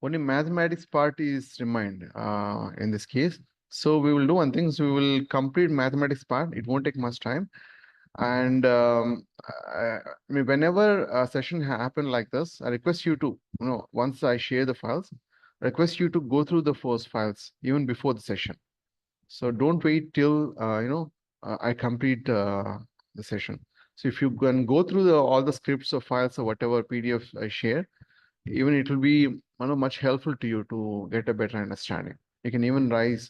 Only mathematics part is remained in this case. So we will do one thing. So we will complete mathematics part. It won't take much time. And I mean, whenever a session happen like this, I request you to, once I share the files, I request you to go through the first files even before the session. So don't wait till I complete the session. So if you can go through all the scripts or files or whatever PDF I share, even it will be much helpful to you to get a better understanding. You can even write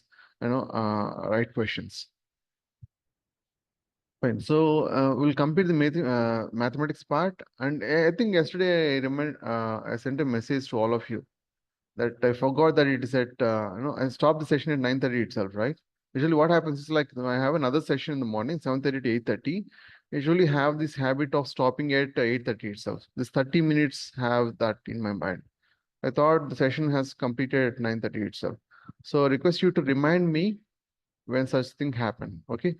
questions. Fine. So we'll complete the mathematics part. And I think yesterday I sent a message to all of you that I forgot that it is at I stopped the session at 9:30 itself, right? Usually what happens is like I have another session in the morning, 7:30 to 8:30. I usually have this habit of stopping at 8:30 itself. This 30 minutes have that in my mind. I thought the session has completed at 9:30 itself. So I request you to remind me when such thing happen. Okay.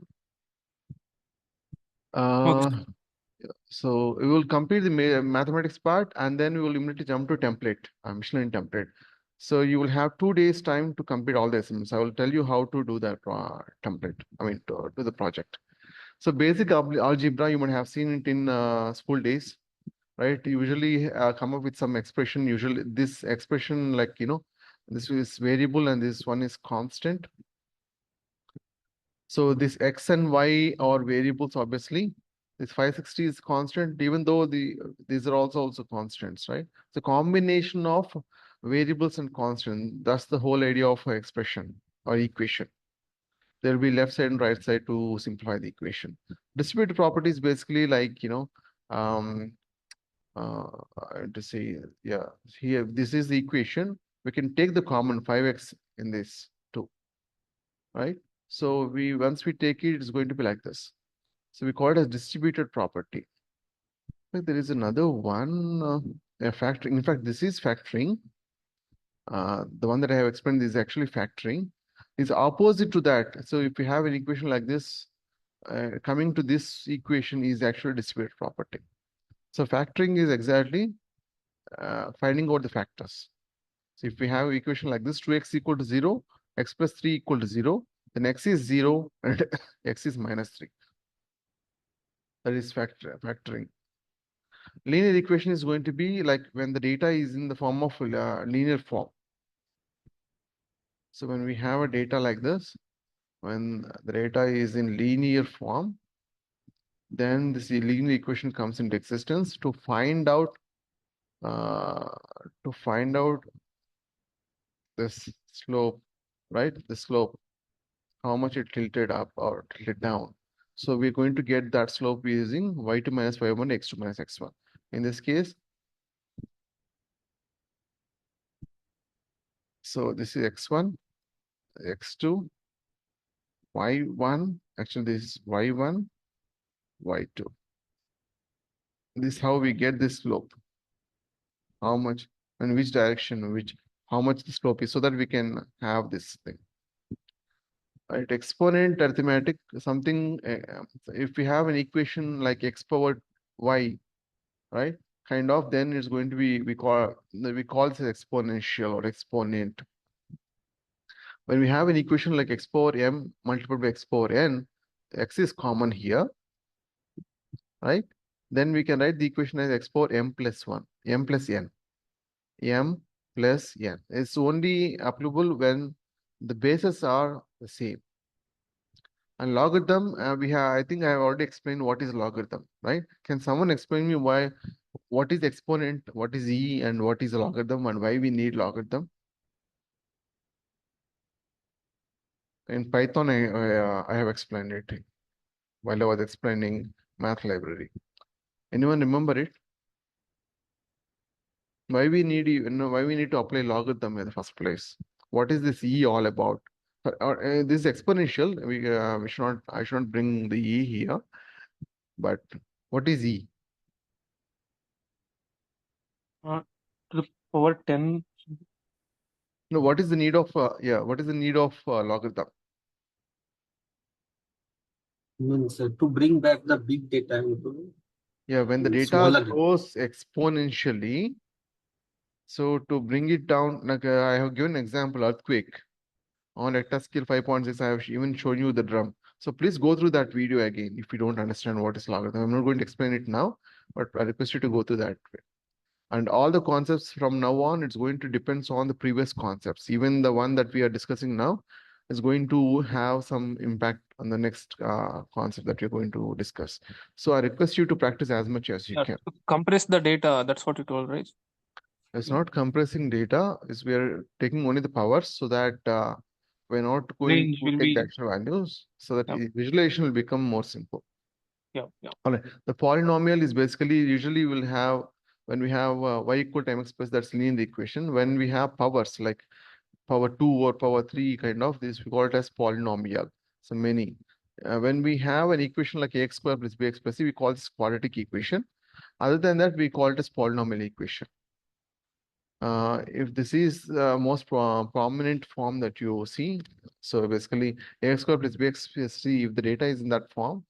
Okay. So we will complete the mathematics part and then we will immediately jump to template, Michelin template. So you will have 2 days time to complete all the assignments. I will tell you how to do that template, to do the project. So basic algebra, you might have seen it in school days, right? You usually come up with some expression. Usually this expression this is variable and this one is constant. So this X and Y are variables, obviously. This 560 is constant, even though these are also constants, right? The combination of variables and constant, that's the whole idea of expression or equation. There will be left side and right side to simplify the equation. Distributive property is basically like, um, to say, yeah, here, this is the equation. We can take the common 5x in this too, right? So once we take it, it's going to be like this. So we call it as distributed property. Like there is another one, factoring. In fact, this is factoring. The one that I have explained is actually factoring. It's opposite to that. So if you have an equation like this, coming to this equation is actually distributed property. So factoring is exactly finding out the factors. So if we have an equation like this, 2x equal to 0, x plus 3 equal to 0, then x is 0 and x is minus 3. That is factoring. Linear equation is going to be like when the data is in the form of linear form. So when we have a data like this, when the data is in linear form, then this linear equation comes into existence to find out this slope, right? The slope, how much it tilted up or tilted down. So we're going to get that slope using y2 minus y1, x2 minus x1. In this case, so this is x1, x2, y1, actually this is y1, y2. This is how we get this slope. How much, in which direction, how much the slope is, so that we can have this thing. Right, exponent arithmetic, something, if we have an equation like x powered y, right, kind of, then it's going to be, we call this exponential or exponent. When we have an equation like x power m multiplied by x power n, x is common here, right? Then we can write the equation as x power m plus 1, m plus n. M plus n. It's only applicable when the bases are the same. And logarithm, I think I have already explained what is logarithm, right? Can someone explain me what is exponent, what is e, and what is a logarithm, and why we need logarithm? In Python, I have explained it while I was explaining math library. Anyone remember it? Why we need to apply logarithm in the first place? What is this e all about? This is exponential. We should not. I should not bring the e here. But what is e? To the power 10. No. What is the need of? What is the need of logarithm? Means to bring back the big data into Yeah, when the data smaller data. grows exponentially, So to bring it down, like I have given an example, earthquake. On Recta scale 5.6, I have even shown you the drum. So please go through that video again if you don't understand what is logarithm. I'm not going to explain it now, but I request you to go through that. And all the concepts from now on, it's going to depends on the previous concepts. Even the one that we are discussing now is going to have some impact on the next concept that we're going to discuss. So I request you to practice as much as you Yeah, can. to compress the data. That's what you told, right? It's Yeah. not compressing data, is we are taking only the powers so that we're not going Range to will take the be. actual values so that Yeah. visualization will become more simple. Yeah. Yeah. All right. The polynomial is basically usually we'll have when we have y equal to mx plus that's linear equation. When we have powers like power 2 or power 3 kind of this we call it as polynomial. So many. When we have an equation like ax square plus bx plus c, we call this quadratic equation. Other than that, we call it as polynomial equation. If this is the most prominent form that you see, so basically ax square plus bx plus c, if the data is in that form,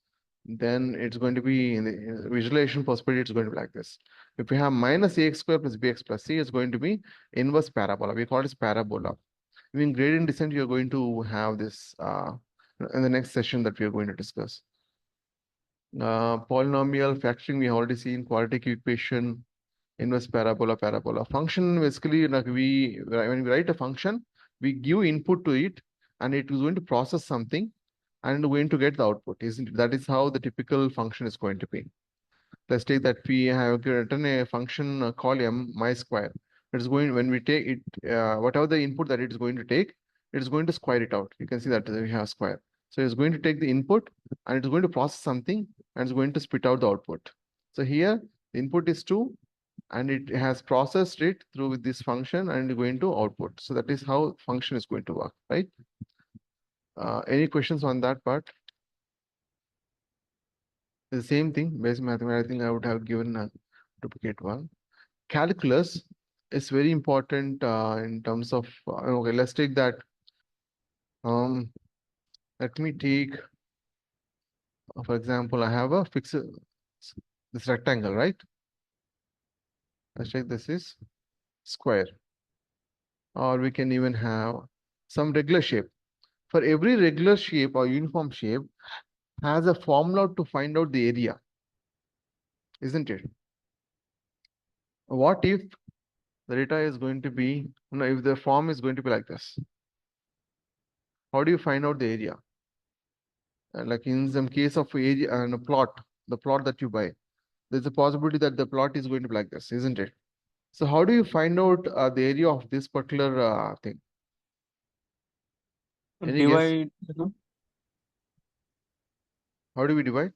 then it's going to be in the visualization perspective, it's going to be like this. If we have minus ax square plus bx plus c, it's going to be inverse parabola. We call it as parabola. In gradient descent, you're going to have this in the next session that we are going to discuss. Polynomial factoring, we already seen quadratic equation, inverse parabola, parabola. Function, basically, like when we write a function, we give input to it, and it is going to process something, and going to get the output, isn't it? That is how the typical function is going to be. Let's take that we have written a function called my square. It's going when we take it, whatever the input that it is going to take, it is going to square it out. You can see that we have square. So it's going to take the input and it's going to process something and it's going to spit out the output. So here the input is 2 and it has processed it through with this function and going to output. So that is how function is going to work, right? Any questions on that part? The same thing, basic mathematics. I think I would have given a duplicate one. Calculus is very important in terms of okay, let's take that. Um, let me take, for example, I have a fixed this rectangle, right? Let's take this is square, or we can even have some regular shape. For every regular shape or uniform shape has a formula to find out the area, isn't it? What if the data is going to be, if the form is going to be like this? How do you find out the area? Like in some case of area and a plot, the plot that you buy, there's a possibility that the plot is going to be like this, isn't it? So how do you find out the area of this particular thing? Any guess? Divide How do we divide?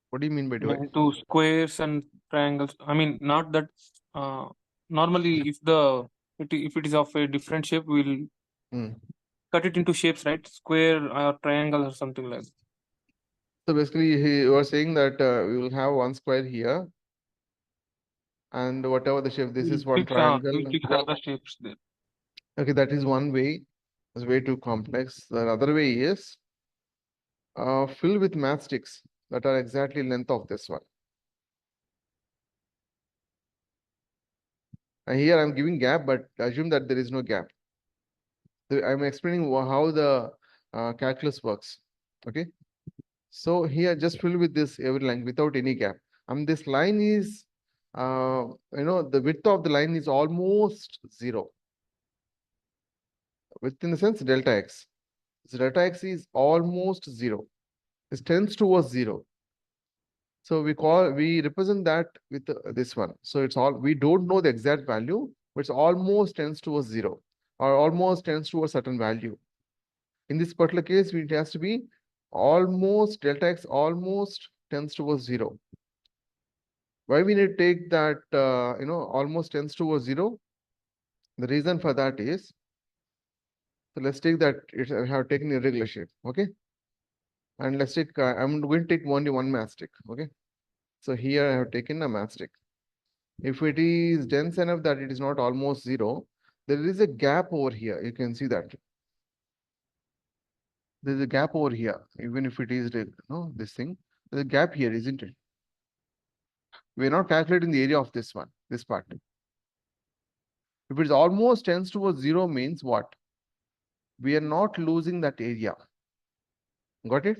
What do you mean by divide? into squares and triangles. I mean, not that. Uh, Normally, if it is of a different shape, we'll Hmm. cut it into shapes, right? Square or triangle or something like that. So basically, you are saying that we will have one square here, and whatever the shape, this is one We'll triangle. fix other shapes there. Okay, that is one way. It's way too complex. The other way is fill with matchsticks that are exactly length of this one. And here I'm giving gap, but assume that there is no gap. I'm explaining how the calculus works. Okay. So here just fill with this every line without any gap. This line is, the width of the line is almost 0. Width in the sense delta x. So delta x is almost 0. It tends towards 0. So we represent that with this one. So we don't know the exact value, but it's almost tends towards 0 or almost tends to a certain value. In this particular case, it has to be almost delta x almost tends towards 0. Why we need to take that, almost tends towards 0? The reason for that is, so let's take that I have taken irregular shape, okay? And let's take, I'm going to take only one matchstick, okay? So here I have taken a matchstick. If it is dense enough that it is not almost 0, there is a gap over here. You can see that. There's a gap over here, even if it is, this thing. There's a gap here, isn't it? We're not calculating the area of this one, this part. If it is almost tends towards 0 means what? We are not losing that area. Got it?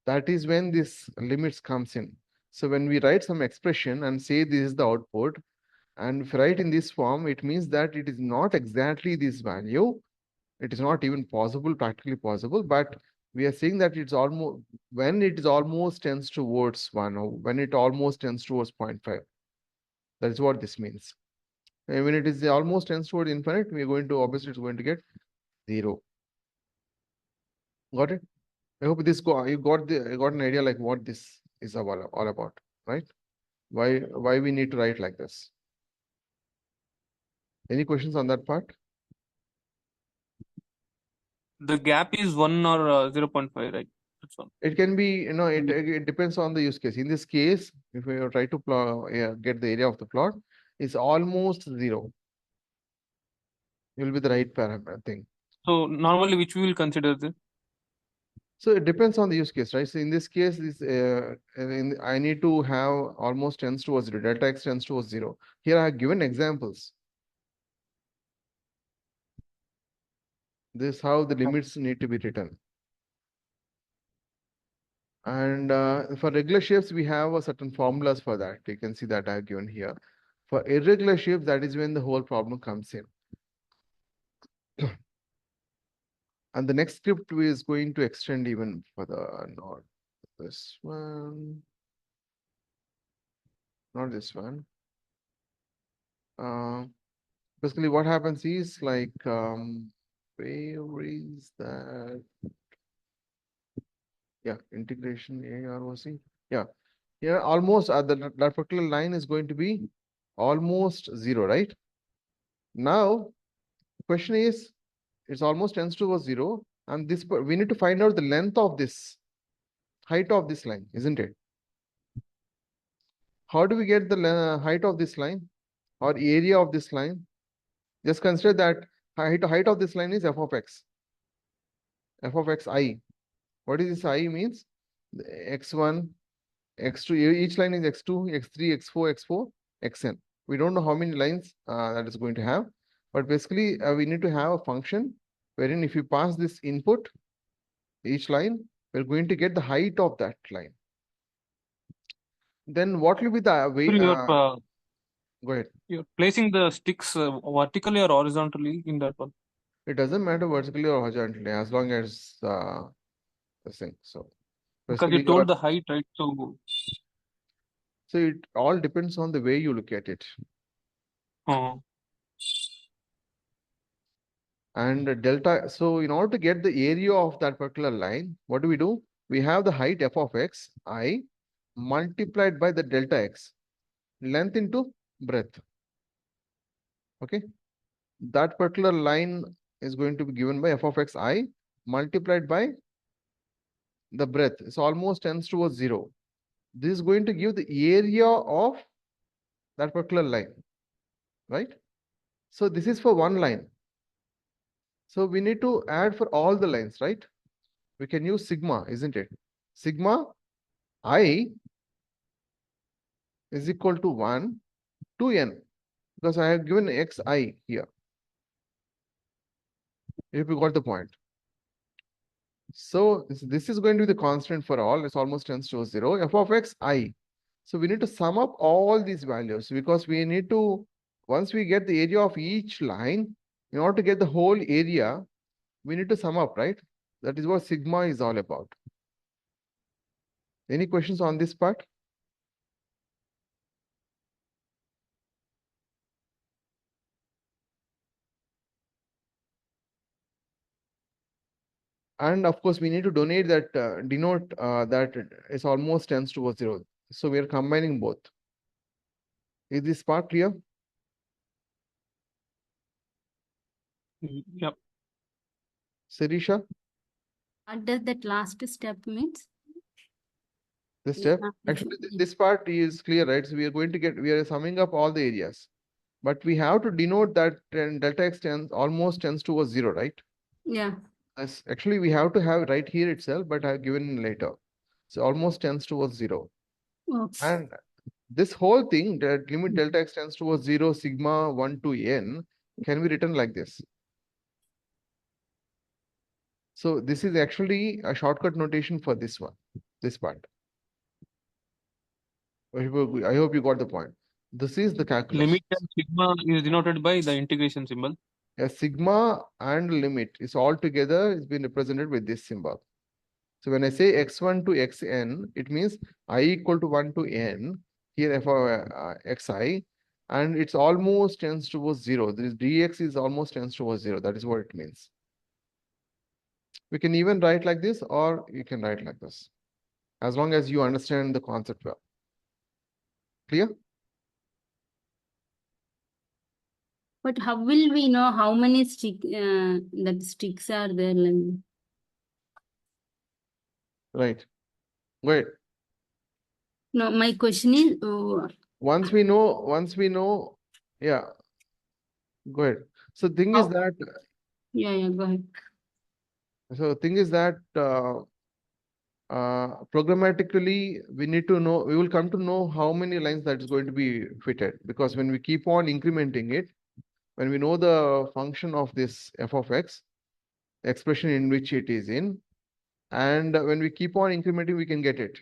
That is when this limits comes in. So when we write some expression and say this is the output, and if you write in this form, it means that it is not exactly this value. It is not even possible, practically possible, but we are saying that it's almost, when it is almost tends towards 1, or when it almost tends towards 0.5. That is what this means. And when it is almost tends towards infinite, we are going to, obviously it's going to get 0. Got it? I hope this you got an idea like what this is all about, right? Why we need to write like this? Any questions on that part? The gap is 1 or 0.5, right? That's all. It can be, it depends on the use case. In this case, if we try to get the area of the plot, it's almost 0. It will be the right parameter thing. So normally, which we will consider this? So it depends on the use case, right? So in this case, I need to have almost tends towards 0. Delta x tends towards 0. Here I have given examples. This is how the limits need to be written. And for regular shapes, we have a certain formulas for that. You can see that I have given here. For irregular shapes, that is when the whole problem comes in. And the next script is going to extend even further. Not this one. Not this one. Basically, what happens is like, where is that? Yeah, integration AROC. Yeah, here almost that particular line is going to be almost 0, right? Now, question is, it's almost tends towards 0, and this we need to find out the length of this, height of this line, isn't it? How do we get the height of this line or area of this line? Just consider that height of this line is f of x. F of x I. What is this I means? X1, X2, each line is X2, X3, X4, X4, Xn. We don't know how many lines that is going to have, but basically we need to have a function wherein if you pass this input, each line, we're going to get the height of that line. Then what will be the way? So Go ahead. you're placing the sticks vertically or horizontally in that one. It doesn't matter vertically or horizontally as long as the thing. So Because you basically, told the height, right? So it all depends on the way you look at it. And delta, so in order to get the area of that particular line, what do? We have the height f of x, I, multiplied by the delta x, length into breadth. Okay. That particular line is going to be given by f of x, I, multiplied by the breadth. It's almost tends towards 0. This is going to give the area of that particular line, right? So this is for one line. So we need to add for all the lines, right? We can use sigma, isn't it? Sigma I is equal to 1 to n, because I have given xi here, if you got the point. So this is going to be the constant for all. It's almost tends to 0. F of x I. So we need to sum up all these values, because we need to, once we get the area of each line, in order to get the whole area, we need to sum up, right? That is what sigma is all about. Any questions on this part? And of course, we need to denote that it's almost tends towards 0. So we are combining both. Is this part clear? Yep. Sirisha, What does that last step means? this step? Yeah. Actually, this part is clear, right? So we are summing up all the areas. But we have to denote that delta x almost tends towards 0, right? Yeah. Actually, we have to have right here itself, but I've given later. So almost tends towards 0. Oops. And this whole thing, that limit delta x tends towards 0, sigma 1 to n, can be written like this. So this is actually a shortcut notation for this one, this part. I hope you got the point. This is the calculus. Limit and sigma is denoted by the integration symbol. A sigma and limit is all together is been represented with this symbol. So when I say x1 to xn, it means I equal to 1 to n, here for xi, and it's almost tends towards 0. This dx is almost tends towards 0. That is what it means. We can even write like this, or you can write like this, as long as you understand the concept well. Clear? But how will we know how many that sticks are there? Like, Right. Wait. no, my question is, Once we know, yeah. Go ahead. So thing is How- that, yeah, go ahead. so thing is that programmatically we need to know, we will come to know how many lines that is going to be fitted, because when we keep on incrementing it, when we know the function of this f of x, expression in which it is in, and when we keep on incrementing, we can get it.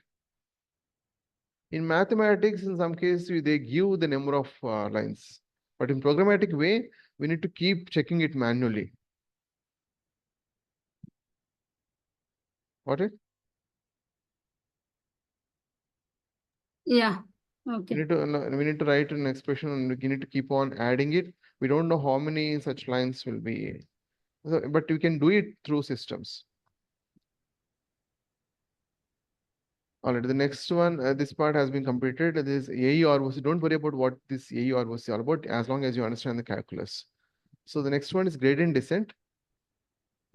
In mathematics, in some cases, they give the number of lines, but in programmatic way, we need to keep checking it manually. Got it? Yeah, okay. We need to write an expression and we need to keep on adding it. We don't know how many such lines will be, but you can do it through systems. All right, the next one, this part has been completed. This AEROC. Don't worry about what this AEROC is all about, as long as you understand the calculus. So the next one is gradient descent.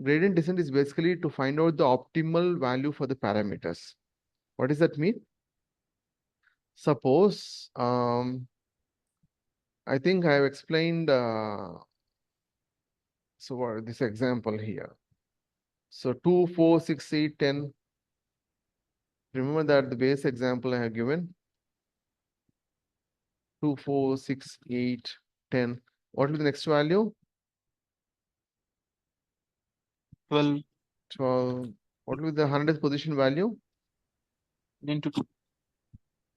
Gradient descent is basically to find out the optimal value for the parameters. What does that mean? Suppose, I think I have explained, so this example here. So 2, 4, 6, 8, 10. Remember that the base example I have given. 2, 4, 6, 8, 10. What will be the next value? 12 12. What will be the 100th position value? into 2.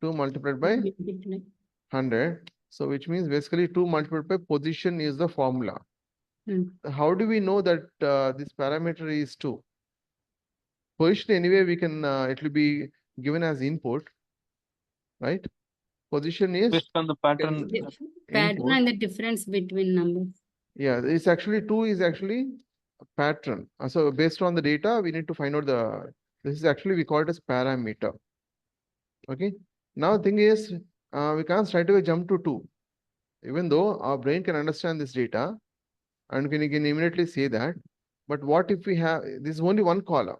2 multiplied by 100. So which means basically 2 multiplied by position is the formula. How do we know that this parameter is 2? Position anyway, we can, it will be given as input, right? Position is Based on the pattern. Pattern input. and the difference between numbers. Yeah, it's actually 2 is actually a pattern. So based on the data, we need to find out this is actually, we call it as parameter. Okay. Now the thing is, we can't straight away jump to 2. Even though our brain can understand this data and can immediately say that, but what if we have, this is only one column.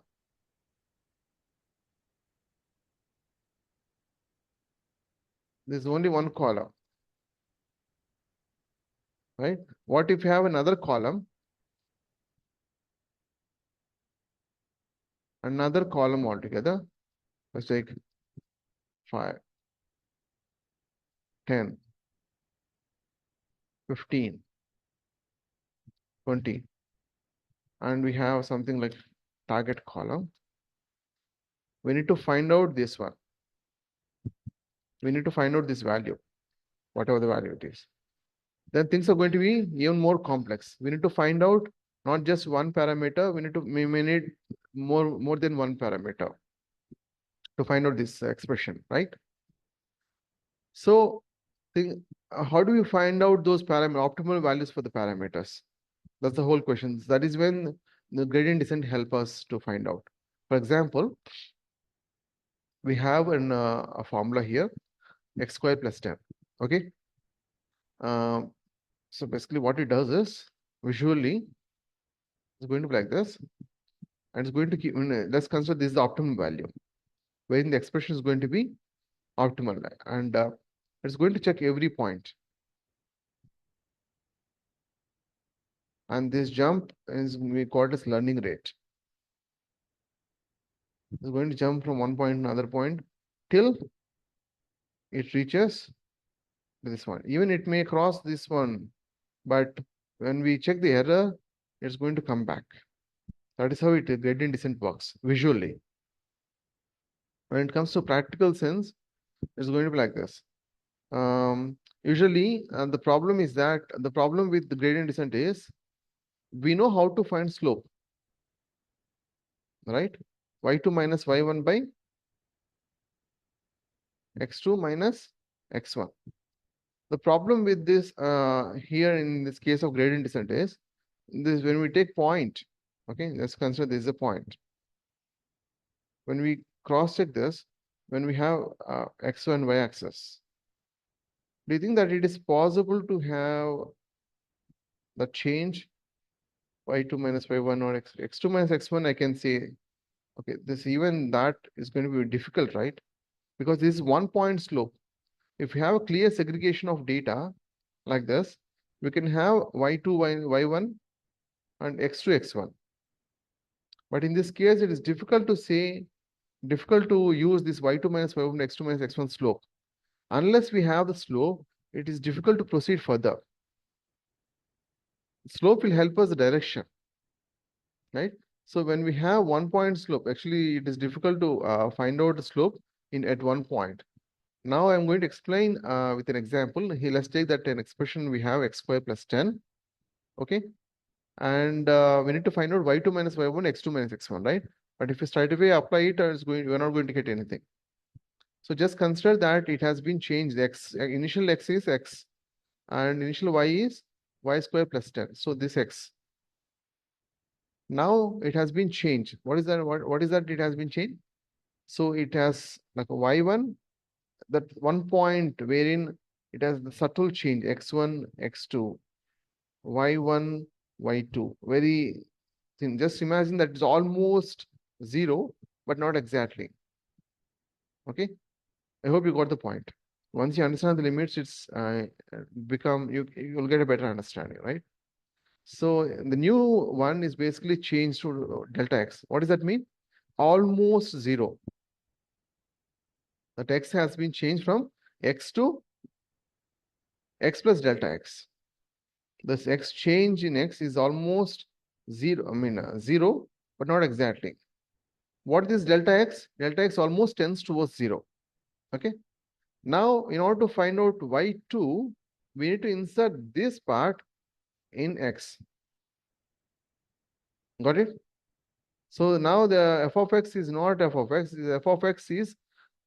There's only one column, right? What if you have another column, altogether? Let's take 5, 10, 15, 20, and we have something like target column. We need to find out this one. We need to find out this value, whatever the value it is. Then things are going to be even more complex. We need to find out not just one parameter, we may need more than one parameter to find out this expression, right? So how do we find out those optimal values for the parameters? That's the whole question. That is when the gradient descent help us to find out. For example, we have a formula here, x square plus 10. Okay. So basically what it does is, visually, it's going to be like this. And it's going to keep, let's consider this is the optimum value, wherein the expression is going to be optimal. And it's going to check every point. And this jump is, we call it as learning rate. It's going to jump from one point to another point till it reaches this one. Even it may cross this one, but when we check the error, it's going to come back. That is how gradient descent works visually. When it comes to practical sense, it's going to be like this. Usually, the problem is that the problem with the gradient descent is we know how to find slope, right? y2 minus y1 by x2 minus x1. The problem with this here in this case of gradient descent is this when we take point, okay, let's consider this is a point. When we cross check this, when we have x1 y axis, do you think that it is possible to have the change y2 minus y1 or x2 minus x1? I can say, okay, this even that is going to be difficult, right? Because this is 1 point slope. If you have a clear segregation of data like this, we can have y2 y1 and x2 x1. But in this case, it is difficult to say, difficult to use this y2 minus y1 x2 minus x1 slope. Unless we have the slope, it is difficult to proceed further. Slope will help us the direction, right? So when we have 1 point slope, actually it is difficult to find out the slope at 1 point. Now I'm going to explain with an example. Here, let's take that an expression we have x square plus 10, okay? And we need to find out y2 minus y1, x2 minus x1, right? But if you straight away apply it, we're not going to get anything. So just consider that it has been changed. Initial x is x, and initial y is y square plus 10. So this x. Now it has been changed. What is that? What is that? It has been changed. So it has like a y1, that 1 point wherein it has the subtle change x1, x2, y1, y2. Very thin. Just imagine that it's almost 0, but not exactly. Okay. I hope you got the point. Once you understand the limits, it's you'll get a better understanding, right? So the new one is basically changed to delta x. What does that mean? Almost 0. That x has been changed from x to x plus delta x. This x change in x is almost 0. I mean 0, but not exactly. What is delta x? Delta x almost tends towards 0. Okay. Now, in order to find out y2, we need to insert this part in x. Got it? So now the f of x is not f of x. F of x is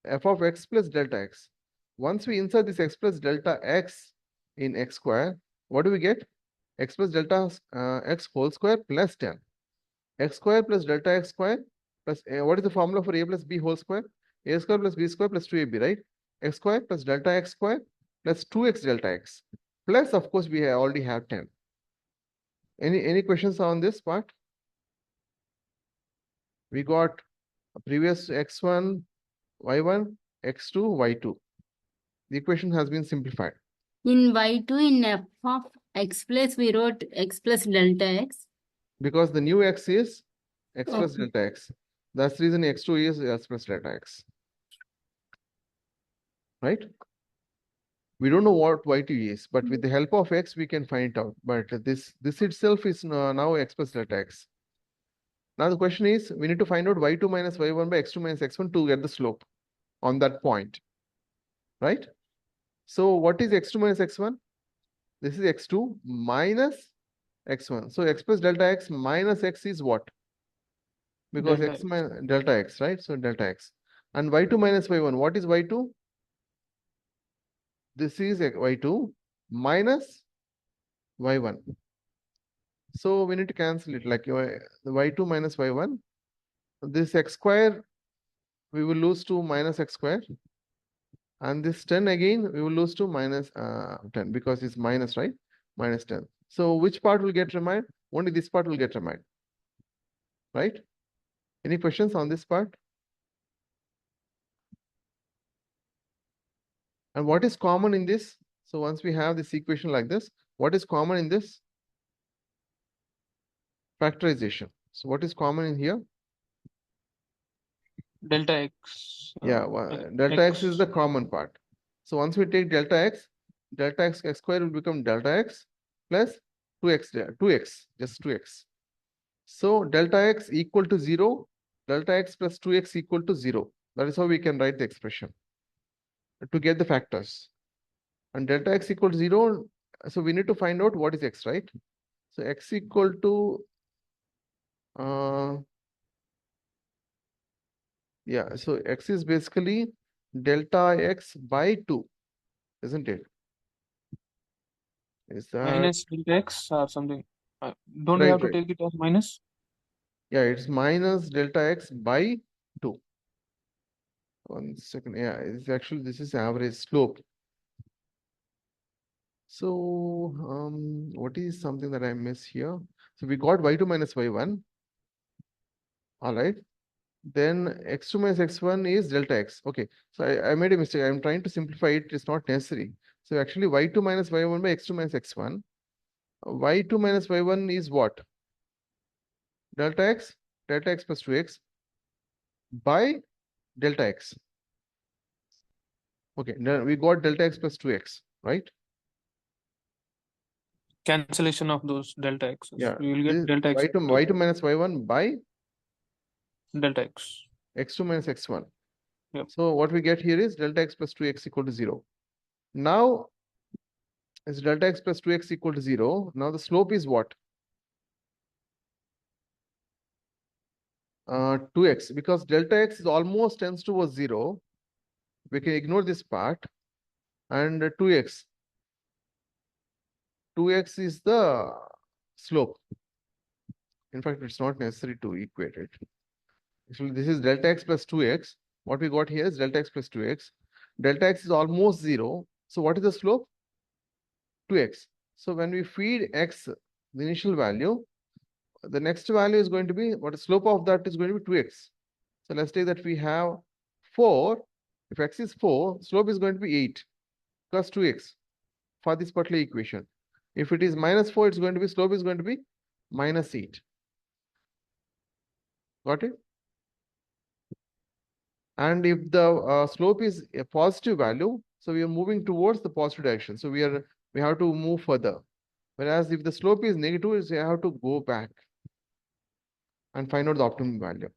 f of x plus delta x. Once we insert this x plus delta x in x square, what do we get? X plus delta x whole square plus 10. X square plus delta x square plus what is the formula for a plus b whole square? A square plus b square plus 2ab, right? X square plus delta x square plus 2x delta x. Plus, of course, we already have 10. Any questions on this part? We got a previous x1, y1, x2, y2. The equation has been simplified. In y2, in f of x plus, we wrote x plus delta x. Because the new x is x plus Okay. delta x. That's the reason x2 is x plus delta x. Right? We don't know what y2 is, but with the help of x, we can find it out. But this itself is now x plus delta x. Now the question is, we need to find out y2 minus y1 by x2 minus x1 to get the slope on that point. Right? So what is x2 minus x1? This is x2 minus x1. So x plus delta x minus x is what? Because Delta x minus delta x, right? So delta x. And y2 minus y1, what is y2? This is y2 minus y1. So we need to cancel it like the y2 minus y1. This x square, we will lose to minus x square. And this 10 again, we will lose to minus 10 because it's minus, right? Minus 10. So which part will get remained? Only this part will get remained. Right? Any questions on this part? And what is common in this? So once we have this equation like this, what is common in this? Factorization. So what is common in here? delta x. Yeah, delta x is the common part. So once we take delta x x square will become delta x plus 2x, just 2x. So delta x equal to 0, delta x plus 2x equal to 0. That is how we can write the expression to get the factors. And delta x equal to 0, so we need to find out what is x, right? So x equal to, yeah, so x is basically delta x by 2, isn't it? Is that Minus delta x or something. Don't we right? have to Right. take it as minus? Yeah, it's minus delta x by 2. 1 second. Yeah, it's actually this is average slope. So what is something that I miss here? So we got y2 minus y1. All right. Then x2 minus x1 is delta x. Okay. So I made a mistake. I'm trying to simplify it. It's not necessary. So actually y2 minus y1 by x2 minus x1. Y2 minus y1 is what? Delta x plus 2x by delta x. Okay, now we got delta x plus 2x, right? Cancellation of those delta x's. Yeah, We will get this delta x y2 minus y1 by delta x. x2 minus x1. Yep. So what we get here is delta x plus 2x equal to 0. Now, as delta x plus 2x equal to 0, now the slope is what? 2x, because delta x is almost tends towards 0. We can ignore this part. And 2x. 2x is the slope. In fact, it's not necessary to equate it. Actually, this is delta x plus 2x. What we got here is delta x plus 2x. Delta x is almost 0. So what is the slope? 2x. So when we feed x the initial value, the next value is going to be, what the slope of that is going to be 2x. So let's say that we have 4. If x is 4, slope is going to be 8 plus 2x for this particular equation. If it is minus 4, it's going to be, slope is going to be minus 8. Got it? And if the slope is a positive value, so we are moving towards the positive direction. So we have to move further. Whereas if the slope is negative, we have to go back and find out the optimum value.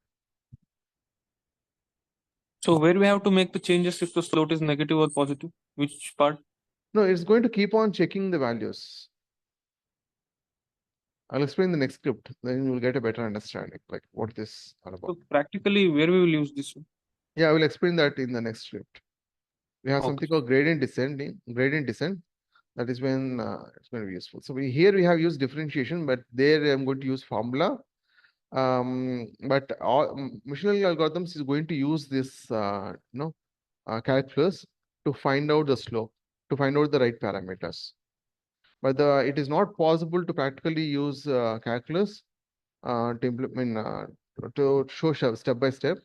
So where we have to make the changes if the slope is negative or positive? Which part? No, it's going to keep on checking the values. I'll explain the next script, then you will get a better understanding, like what this is all about. So practically, where we will use this? Yeah, I will explain that in the next script. We have Okay. something called gradient descent. That is when it's going to be useful. So here we have used differentiation, but there I'm going to use formula. But all machine learning algorithms is going to use this calculus to find out the slope, to find out the right parameters. But it is not possible to practically use calculus to implement to show step by step.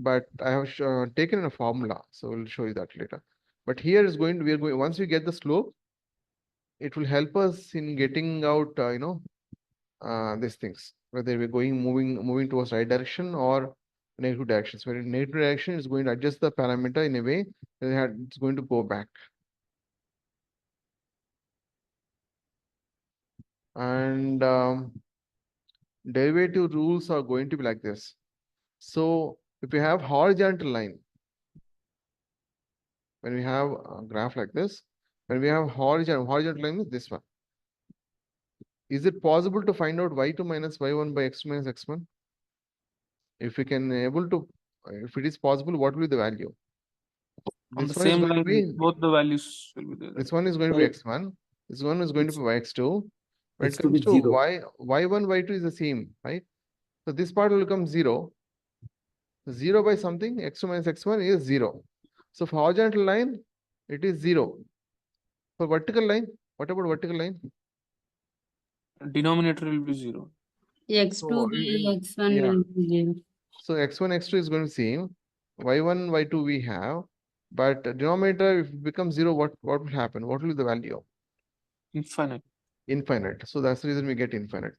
But I have taken a formula, so we'll show you that later. But here is going to, we are going, once we get the slope, it will help us in getting out these things, whether we're moving towards right direction or negative directions. Where in negative direction is going to adjust the parameter in a way that it's going to go back. And derivative rules are going to be like this. So if we have horizontal line, when we have a graph like this, when we have horizontal line is this one. Is it possible to find out y2 minus y1 by x2 minus x1? If we can able to, if it is possible, what will be the value? On This the one is same going to line, be, both the values will be there. this one is going to be x1. This one is going to be x2. When it X2 comes be to 0. y1, y2 is the same, right? So this part will become 0. 0 by something, x2 minus x1 is 0. So for horizontal line, it is 0. For vertical line, what about vertical line? Denominator will be 0. X2 So by X1 yeah. will be 0. So x1, x2 is going to be same. Y1, y2 we have, but denominator, if it becomes 0, what will happen? What will be the value? Infinite. Infinite. So that's the reason we get infinite.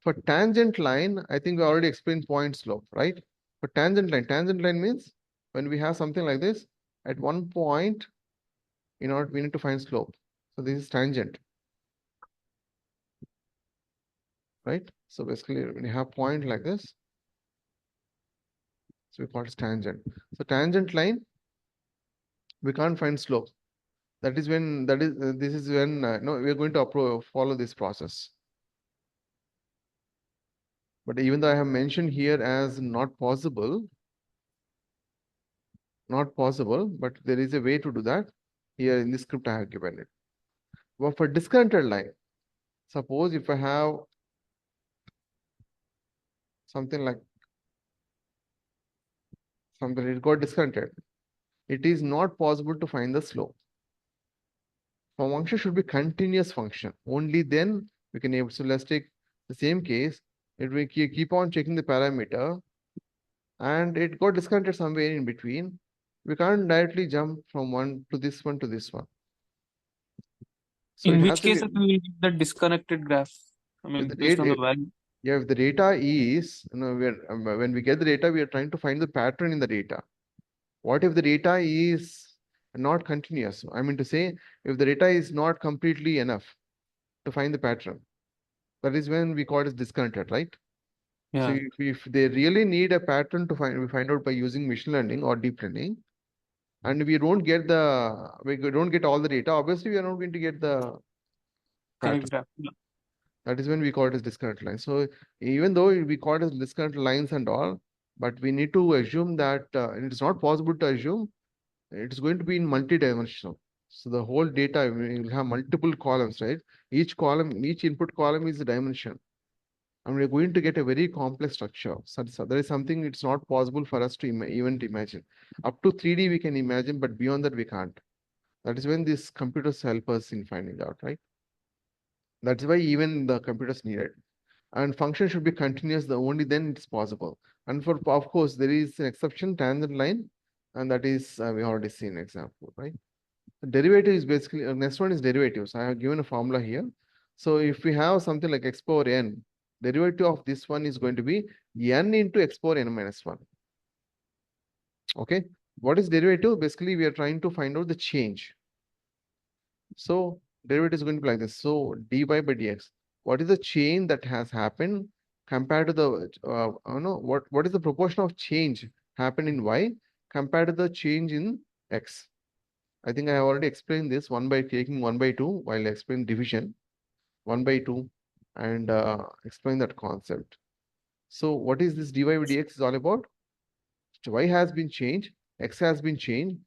For tangent line, I think we already explained point slope, right? For tangent line means when we have something like this, at one point, we need to find slope. So this is tangent, right? So basically when you have point like this, so we call it tangent. So tangent line, we can't find slope. That is when this is when no, we are going to follow this process. But even though I have mentioned here as not possible, but there is a way to do that. Here in this script I have given it. But for discontented line, suppose if I have something like something, it got discontented, it is not possible to find the slope. Function should be continuous function. Only then we can able. So let's take the same case. It will keep on checking the parameter, and it got discontented somewhere in between. We can't directly jump from one to this one to this one. So In it which has to be cases we will get the disconnected graph? I mean, the based on the data. value. Yeah, if the data is, when we get the data, we are trying to find the pattern in the data. What if the data is not continuous? I mean to say, if the data is not completely enough to find the pattern, that is when we call it as disconnected, right? So Yeah, if they really need a pattern to we find out by using machine learning or deep learning, and we don't get all the data, obviously we are not going to get the pattern. correct graph. Yeah. That is when we call it as disconnected lines. So even though we call it as disconnected lines and all, but we need to assume that it is not possible to assume it is going to be in multi-dimensional. So the whole data will have multiple columns, right? Each input column is a dimension. And we're going to get a very complex structure. So there is something it's not possible for us to even to imagine. Up to 3D we can imagine, but beyond that we can't. That is when these computers help us in finding out, right? That's why even the computers need it. And function should be continuous, only then it's possible. And for, of course, there is an exception, tangent line, and that is, we already seen an example, right? The derivative is basically, next one is derivatives. I have given a formula here. So if we have something like x power n, derivative of this one is going to be n into x power n minus 1. Okay. What is derivative? Basically, we are trying to find out the change. So derivative is going to be like this. So dy by dx. What is the change that has happened compared to the, what is the proportion of change happened in y compared to the change in x? I think I have already explained this taking 1 by 2 while explaining division 1 by 2 and explain that concept. So what is this dy by dx is all about? Y has been changed, x has been changed.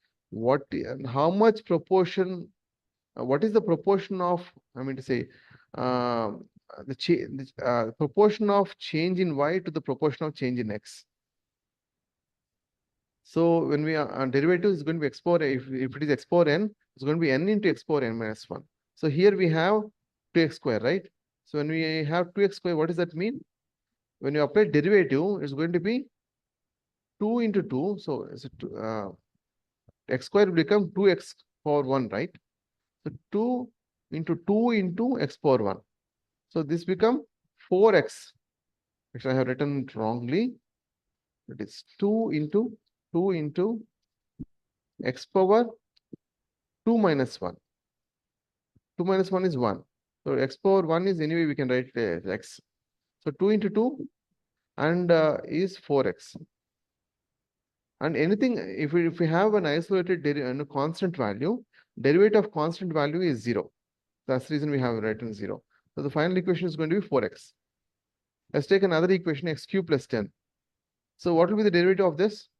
How much proportion, what is the proportion of, I mean to say, the proportion of change in y to the proportion of change in x. So when we are derivative is going to be x power, if it is x power n, it's going to be n into x power n minus 1. So here we have 2x square, right? So when we have 2x square, what does that mean? When you apply derivative, it's going to be 2 into 2. So x square will become 2x power 1, right? So 2 into x power 1. So this become 4x. Actually, I have written it wrongly. It is 2 into x power 2 minus 1. 2 minus 1 is 1. So x power 1 is anyway, we can write it as x. So 2 into 2 and is 4x. And anything, if we have an isolated constant value, derivative of constant value is 0. That's the reason we have written 0. So the final equation is going to be 4x. Let's take another equation, x cube plus 10. So what will be the derivative of this?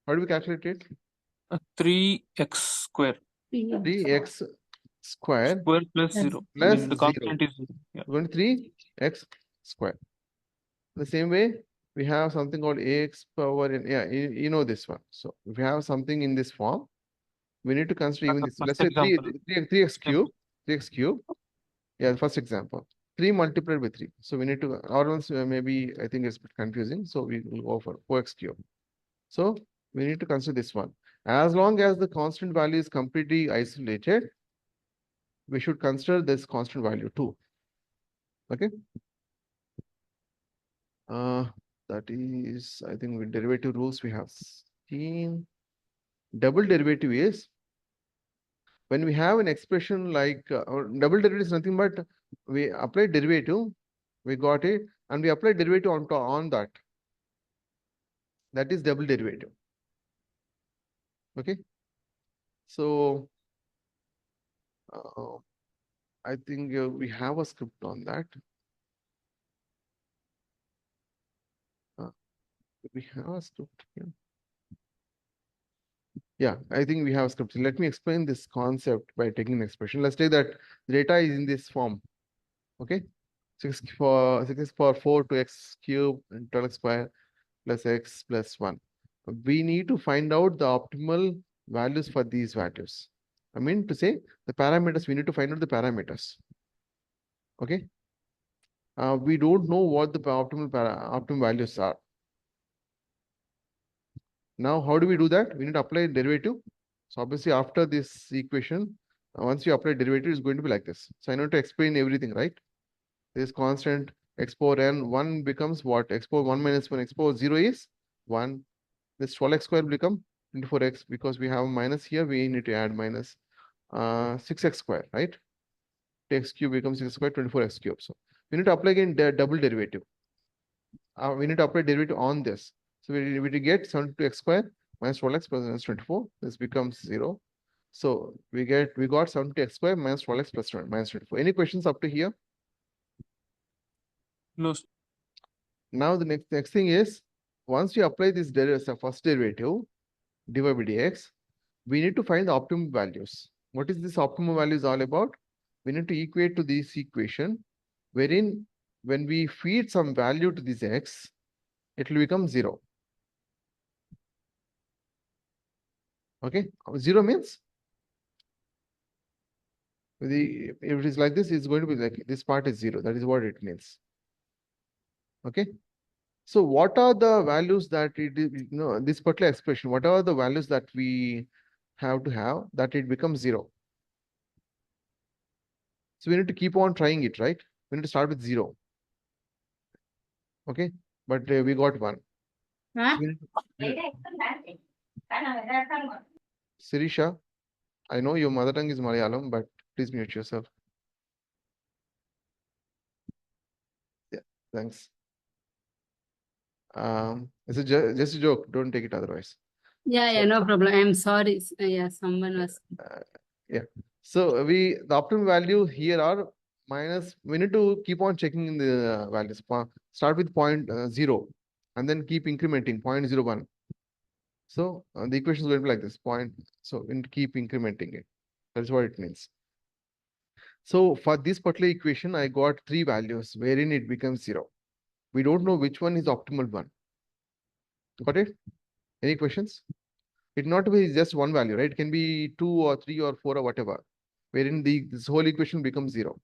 How do we calculate it? 3x square. 3x square Square plus 0. I plus mean, the 0. constant is 0. Yeah. Going to 3x square. The same way, we have something called ax power n. Yeah, you know this one. So if we have something in this form, we need to consider even The this. first Let's say example. 3x cube. 3x cube. Yeah, the first example. 3 multiplied by 3. So we need to, or else maybe I think it's a bit confusing. So we will go for 4x cube. So we need to consider this one. As long as the constant value is completely isolated, we should consider this constant value too. Okay. That is, I think with derivative rules we have seen. Double derivative is when we have an expression like double derivative is nothing but we apply derivative, we got it, and we apply derivative on that. That is double derivative. Okay. So I think we have a script on that. We have a script here. Yeah, I think we have a script. Let me explain this concept by taking an expression. Let's take that data is in this form. Okay. 6 is for 4 to x cube and 12x square plus x plus 1. We need to find out the optimal values for these values. I mean to say the parameters, we need to find out the parameters. Okay. We don't know what the optimal values are. Now, how do we do that? We need to apply derivative. So obviously after this equation, once you apply derivative, it's going to be like this. So I need to explain everything, right? This constant x power n, 1 becomes what? X power 1 minus 1, x power 0 is 1. This 12x square will become 24x because we have a minus here, we need to add minus 6x square, right? X cube becomes 6 square, 24x cube. So we need to apply again the double derivative. We need to apply derivative on this. So we get 72x square minus 12x plus minus 24. This becomes 0. So we got 72x square minus 12x plus minus 24. Any questions up to here? No, sir. Now the next thing is, once we apply this first derivative, dy by dx, we need to find the optimum values. What is this optimum values all about? We need to equate to this equation, wherein when we feed some value to this x, it will become 0. Okay, 0 means if it is like this, it's going to be like this part is 0. That is what it means. Okay. So what are the values that it is, this particular expression, what are the values that we have to have that it becomes 0? So we need to keep on trying it, right? We need to start with 0. Okay, but we got 1. Huh? Sirisha, I know your mother tongue is Malayalam, but please mute yourself. Yeah, thanks. It's just a joke. Don't take it otherwise. Yeah, no problem. I'm sorry. Yeah, someone was. Yeah. So the optimum value here are minus. We need to keep on checking in the values. Start with 0 and then keep incrementing 0.01. So the equation is going to be like this point. So we need to keep incrementing it. That's what it means. So for this particular equation, I got 3 values wherein it becomes 0. We don't know which one is optimal one. Got it? Any questions? It not be just one value, right? It can be 2 or 3 or 4 or whatever, wherein this whole equation becomes 0.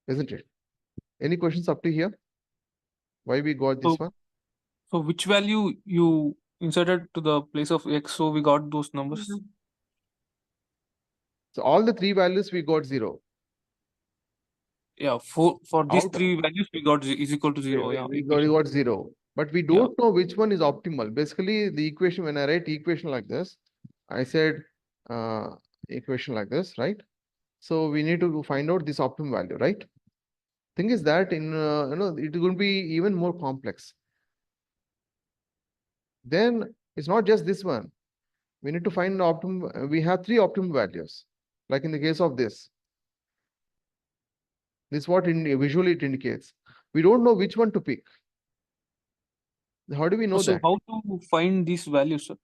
Isn't it? Any questions up to here? Why we got this one? So which value you inserted to the place of x, so we got those numbers? So all the 3 values we got 0. Yeah, for these Out- 3 values we got is equal to 0. Yeah, We got 0. But we don't know which one is optimal. Basically, the equation, when I write equation like this, I said equation like this, right? So we need to find out this optimum value, right? Thing is that in it will be even more complex. Then it's not just this one. We need to find the optimum. We have 3 optimum values, like in the case of this. This is what visually it indicates. We don't know which one to pick. How do we know So that? how to find these values, sir?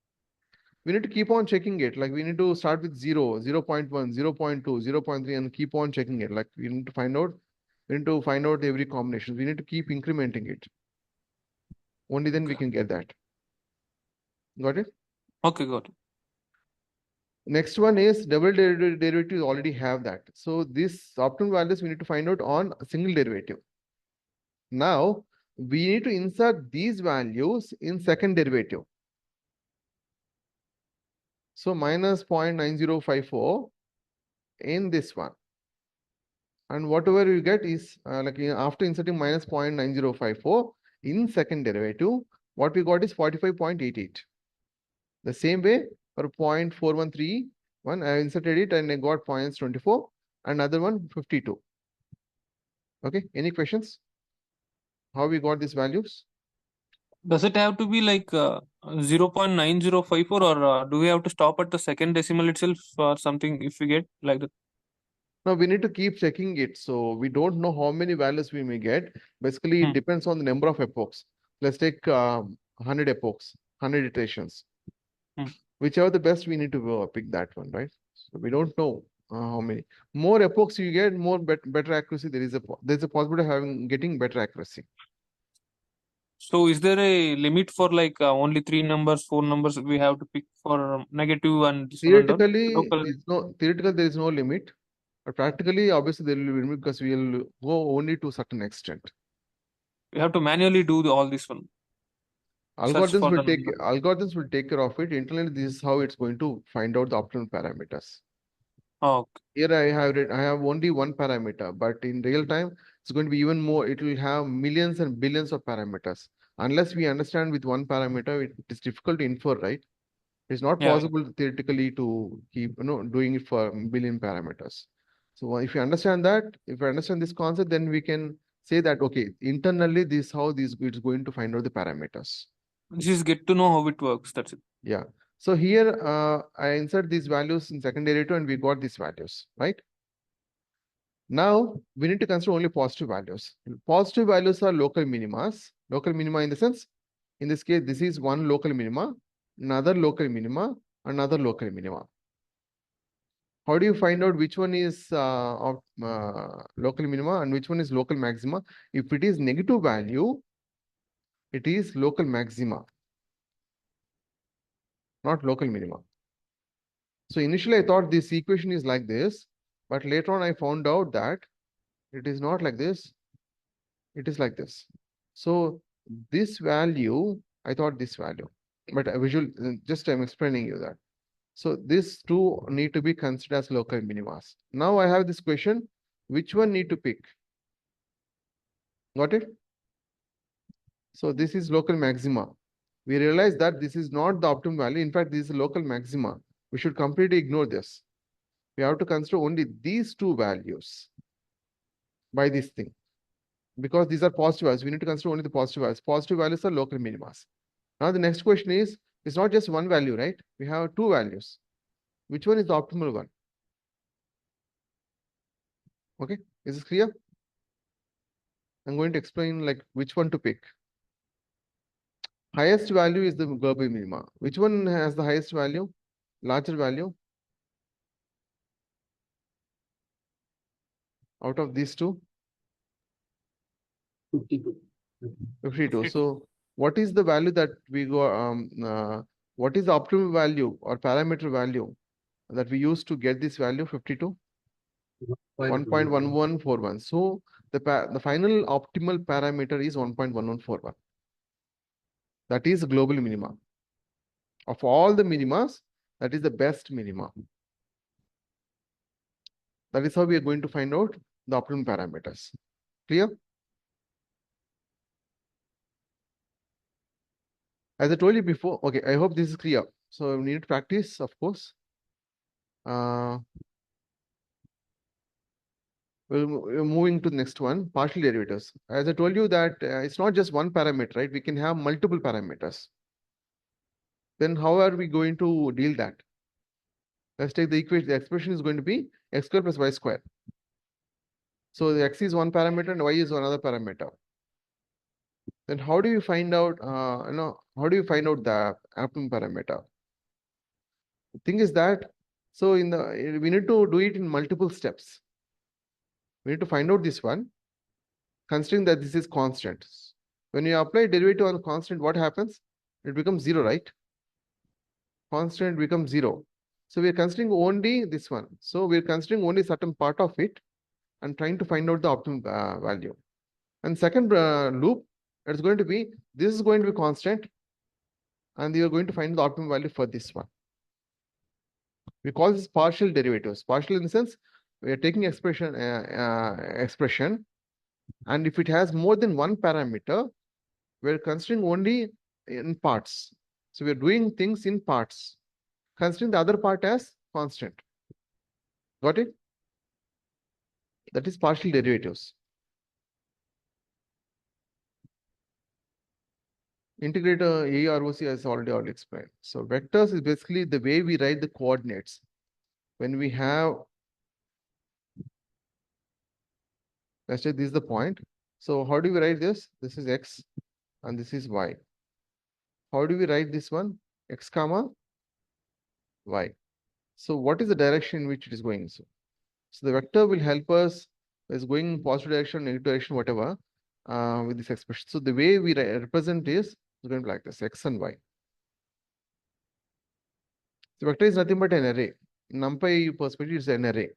We need to keep on checking it. Like we need to start with 0, 0.1, 0.2, 0.3, and keep on checking it. Like we need to find out. We need to find out every combination. We need to keep incrementing it. Only then we can get that. Got it? Okay, got it. Next one is double derivatives already have that. So this optimum values we need to find out on a single derivative. Now we need to insert these values in second derivative. So minus 0.9054 in this one. And whatever you get is after inserting minus 0.9054 in second derivative, what we got is 45.88. The same way for 0.413 one, I inserted it and I got points 24, another one 52. Okay, any questions? How we got these values? Does it have to be like 0.9054, or do we have to stop at the second decimal itself or something if we get like that? Now we need to keep checking it. So we don't know how many values we may get. Basically, it depends on the number of epochs. Let's take 100 epochs, 100 iterations. Whichever the best, we need to pick that one, right? So we don't know how many. More epochs you get, more better accuracy. There's a possibility of getting better accuracy. So is there a limit for like only 3 numbers, 4 numbers we have to pick for negative and this one and all? Theoretically, there is no limit. But practically, obviously, there will be a limit because we will go only to a certain extent. We have to manually do all this one. Algorithms will take care of it. Internally, this is how it's going to find out the optimal parameters. Okay. Here I have only one parameter, but in real time, it's going to be even more. It will have millions and billions of parameters. Unless we understand with one parameter, it is difficult to infer, right? It's not possible theoretically to keep doing it for billion parameters. So if you understand that, if you understand this concept, then we can say that okay, internally this how this it's going to find out the parameters. Just get to know how it works. That's it. Yeah. So here I insert these values in second derivative and we got these values, right? Now we need to consider only positive values. Positive values are local minimas. Local minima in the sense, in this case, this is one local minima, another local minima, another local minima. How do you find out which one is local minima and which one is local maxima? If it is negative value, it is local maxima, not local minima. So initially I thought this equation is like this, but later on I found out that it is not like this. It is like this. So this value, I thought this value, but just I'm explaining you that. So these two need to be considered as local minimas. Now I have this question, which one need to pick? Got it? So this is local maxima. We realize that this is not the optimum value. In fact, this is local maxima. We should completely ignore this. We have to consider only these two values by this thing. Because these are positive values, we need to consider only the positive values. Positive values are local minimas. Now the next question is, it's not just one value, right? We have two values. Which one is the optimal one? Okay, is this clear? I'm going to explain like which one to pick. Highest value is the global minima. Which one has the highest value? Larger value? Out of these two? 52. 52. So what is the value that we go, what is the optimal value or parameter value that we use to get this value 52? 1.1141. So the final optimal parameter is 1.1141. That is global minima. Of all the minimas, that is the best minima. That is how we are going to find out the optimum parameters. Clear? As I told you before, okay, I hope this is clear. So we need to practice, of course. We're moving to the next one, partial derivatives. As I told you that it's not just one parameter, right? We can have multiple parameters. Then how are we going to deal that? Let's take the equation. The expression is going to be x square plus y square. So the x is one parameter and y is another parameter. Then how do you find out, how do you find out the optimum parameter? The thing is that, so we need to do it in multiple steps. We need to find out this one, considering that this is constant. When you apply derivative on constant, what happens? It becomes zero, right? Constant becomes zero. So we are considering only this one. So we are considering only certain part of it and trying to find out the optimum value. And second loop, it's going to be, this is going to be constant and you are going to find the optimum value for this one. We call this partial derivatives. Partial in the sense, we are taking expression, and if it has more than one parameter, we're considering only in parts. So we're doing things in parts, considering the other part as constant. Got it? That is partial derivatives. Integrator AROC has already explained. So vectors is basically the way we write the coordinates. When we have, let's say this is the point. So how do we write this? This is X and this is Y. How do we write this one? X comma Y. So what is the direction in which it is going? So the vector will help us is going in positive direction, negative direction, whatever, with this expression. So the way we represent is going to be like this, X and Y. The vector is nothing but an array. In NumPy perspective, it's an array.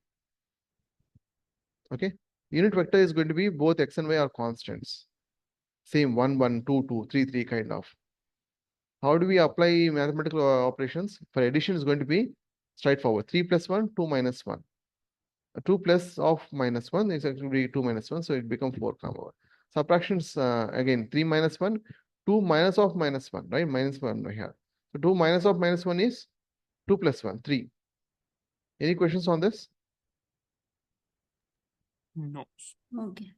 Okay. Unit vector is going to be both X and Y are constants. Same 1, 1, 2, 2, 3, 3 kind of. How do we apply mathematical operations? For addition is going to be straightforward. 3 plus 1, 2 minus 1. 2 plus of minus 1 is actually 2 minus 1, so it becomes 4 comma 1. Subtractions, again 3 minus 1, 2 minus of minus 1, right? Minus 1 here. So 2 minus of minus 1 is 2 plus 1, 3. Any questions on this? No. Okay.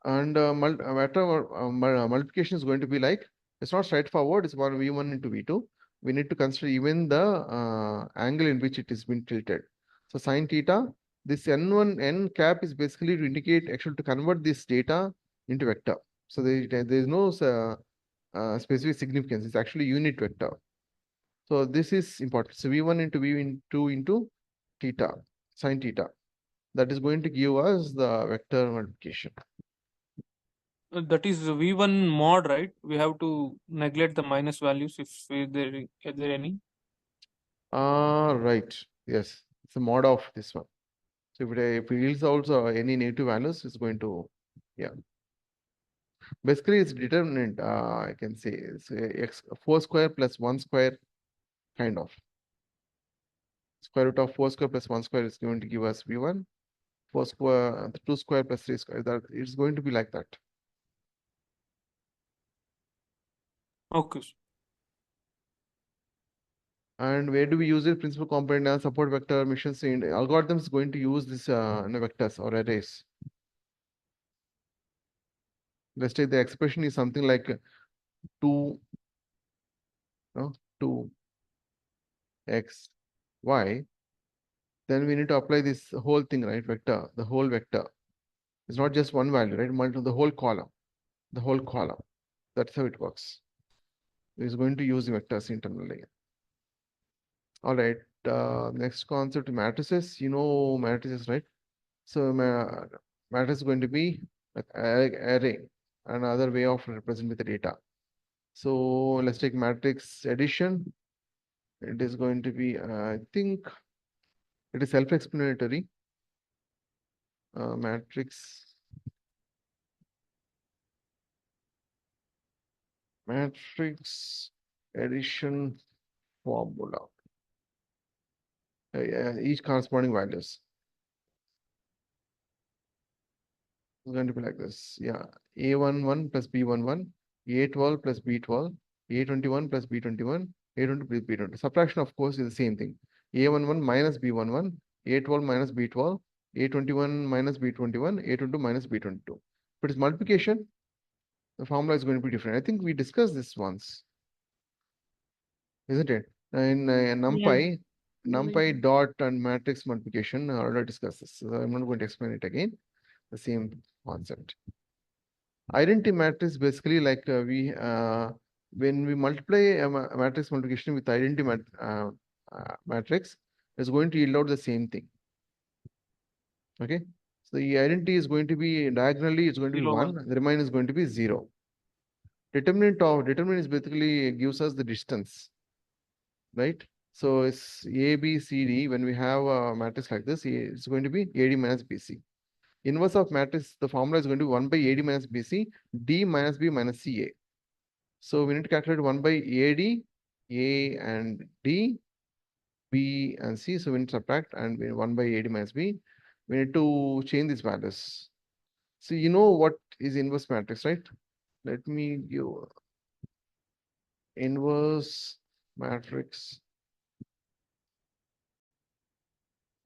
And multiplication is going to be like, it's not straightforward, it's one v1 into v2. We need to consider even the angle in which it is been tilted. So sine theta, this n1 n cap is basically to indicate actually to convert this data into vector. So there is no specific significance, it's actually unit vector. So this is important. So v1 into v2 into theta, sine theta. That is going to give us the vector multiplication. That is V1 mod, right? We have to neglect the minus values if there any. Right. Yes. It's a mod of this one. So if it yields also any negative values, it's going to, yeah. Basically, it's determinant, I can say, it's x 4 square plus 1 square kind of. Square root of 4 square plus 1 square is going to give us v1. 4 square, 2 square plus 3 square, that it's going to be like that. Okay. And where do we use it? Principal component, support vector, mission scene. Algorithm is going to use this vectors or arrays. Let's take the expression is something like 2, no, 2 x, y. Then we need to apply this whole thing, right? Vector, the whole vector. It's not just one value, right? Multiple, the whole column. The whole column. That's how it works. It's going to use the vectors internally. All right. Next concept, matrices. You know matrices, right? So matrix is going to be like array, another way of representing the data. So let's take matrix addition. It is going to be, I think it is self-explanatory. Matrix addition formula. Each corresponding values. It's going to be like this. Yeah. A11 plus B11, A12 plus B12, A21 plus B21, A22 plus B22. Subtraction, of course, is the same thing. A11 minus B11, A12 minus B12, A21 minus B21, A22 minus B22. But it's multiplication, the formula is going to be different. I think we discussed this once, isn't it? In NumPy, NumPy dot and matrix multiplication, I already discussed this. So I'm not going to explain it again. The same concept. Identity matrix basically like when we multiply a matrix multiplication with identity matrix, it's going to yield out the same thing. Okay, so the identity is going to be diagonally, it's going to be 1, the remainder is going to be 0. Determinant is basically gives us the distance, right? So it's A, B, C, D. When we have a matrix like this, it's going to be AD minus BC. Inverse of matrix, the formula is going to be 1 by AD minus BC, D minus B minus CA. So we need to calculate 1 by AD, A and D, B and C. So we need to subtract and 1 by AD minus B. We need to change these values. So you know what is inverse matrix, right? Let me give inverse matrix.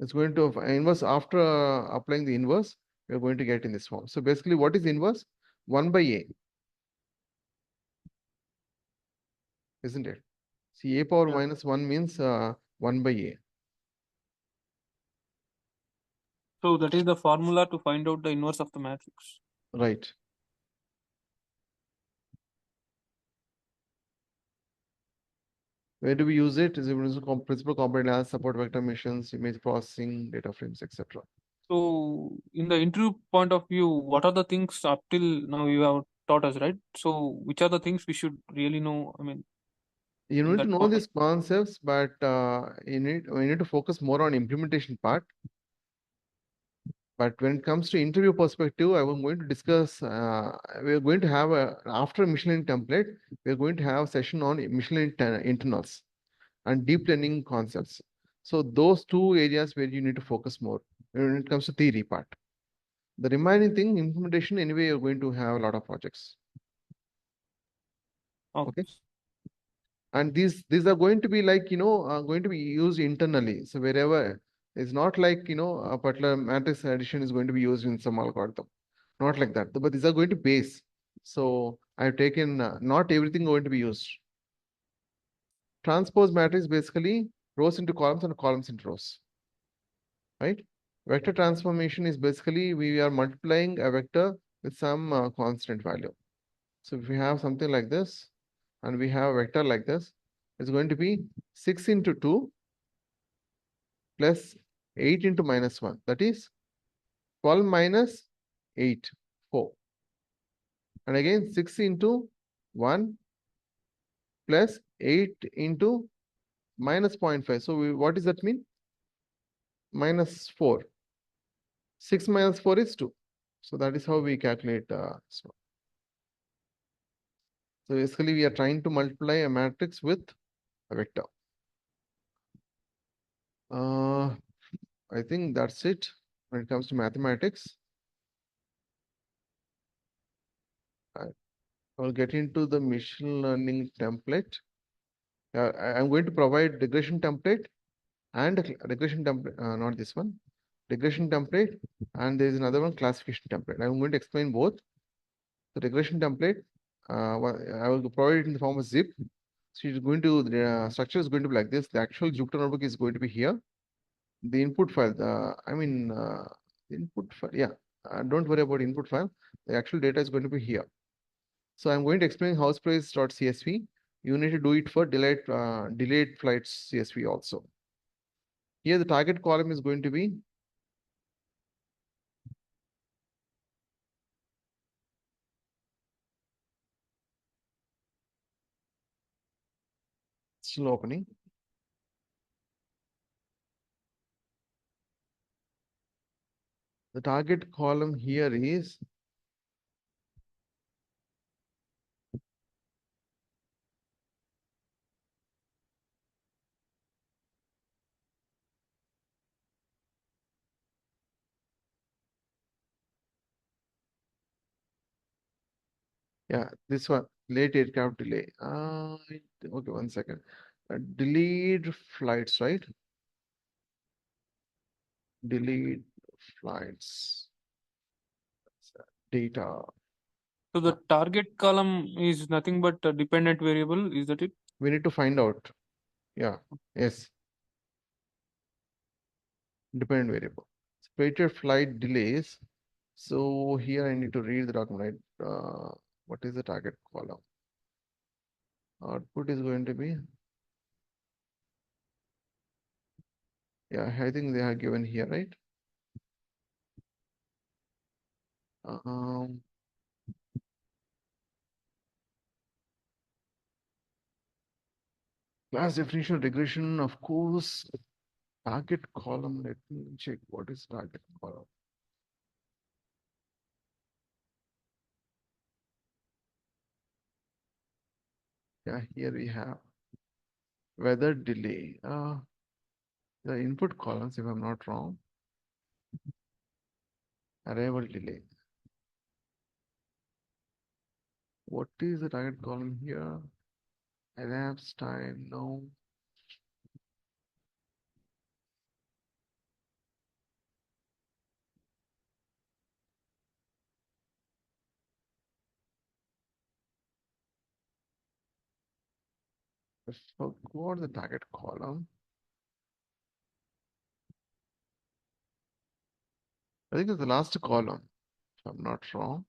It's going to inverse after applying the inverse, we're going to get in this form. So basically, what is inverse? 1 by a, isn't it? See, a power Yeah. minus 1 means 1 by a. So that is the formula to find out the inverse of the matrix. Right. Where do we use it? Is it principal component analysis, support vector missions, image processing, data frames, etc. So in the interview point of view, what are the things up till now you have taught us, right? So which are the things we should really know? I mean, You in need to that know point. these concepts, but we need to focus more on implementation part. But when it comes to interview perspective, I'm going to discuss, we're going to have after Michelin template, we're going to have a session on Michelin internals and deep learning concepts. So those two areas where you need to focus more when it comes to theory part. The remaining thing, implementation, anyway, you're going to have a lot of projects. Okay. And these are going to be like, going to be used internally. So wherever it's not like, a particular matrix addition is going to be used in some algorithm. Not like that, but these are going to base. So I've taken, not everything going to be used. Transpose matrix basically rows into columns and columns into rows, right? Vector transformation is basically we are multiplying a vector with some constant value. So if we have something like this, and we have a vector like this, it's going to be 6 into 2 plus 8 into minus 1. That is 12 minus 8, 4. And again 6 into 1 plus 8 into minus 0.5. So what does that mean? Minus 4. 6 minus 4 is 2. So that is how we calculate. So basically we are trying to multiply a matrix with a vector. I think that's it when it comes to mathematics. I'll get into the machine learning template. I'm going to provide regression template and a regression template, not this one, regression template, and there is another one, classification template. I'm going to explain both. The regression template, I will provide it in the form of zip. So it's going to, the structure is going to be like this. The actual Jupyter notebook is going to be here. The input file, the input file, yeah, don't worry about input file. The actual data is going to be here. So I'm going to explain houseprice.csv. You need to do it for delayed flights CSV also. Here the target column is going to be still opening. The target column here is this one, late aircraft delay. Okay, 1 second. Delayed flights, right? Delayed flights. Data. So the target column is nothing but a dependent variable. Is that it? We need to find out. Yeah, yes. Dependent variable. Separated flight delays. So here I need to read the document, right? What is the target column? Output is going to be, yeah, I think they are given here, right? Class definition regression, of course. Target column, let me check what is target column. Yeah, here we have weather delay. The input columns, if I'm not wrong, arrival delay. What is the target column here? Elapsed time, no. I forgot the target column. I think it's the last column, if I'm not wrong.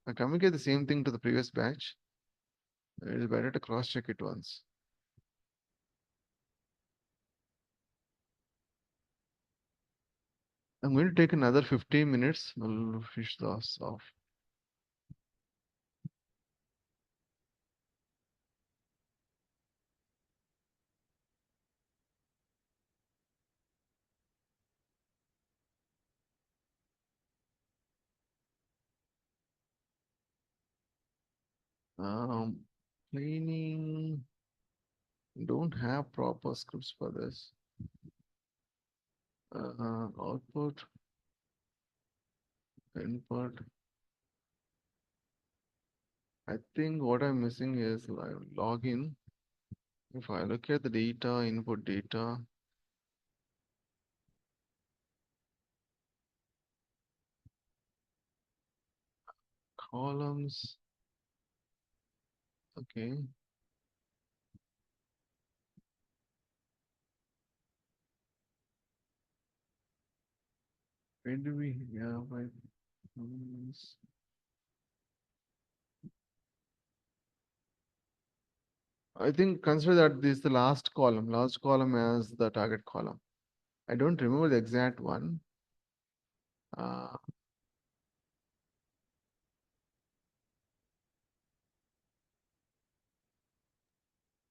I communicate the same thing to the previous batch. It is better to cross-check it once. I'm going to take another 15 minutes. We'll finish this off. Cleaning. Don't have proper scripts for this. Output, input. I think what I'm missing is login. If I look at the data, input data, columns, okay. Where do we have my columns? I think consider that this is the last column as the target column. I don't remember the exact one.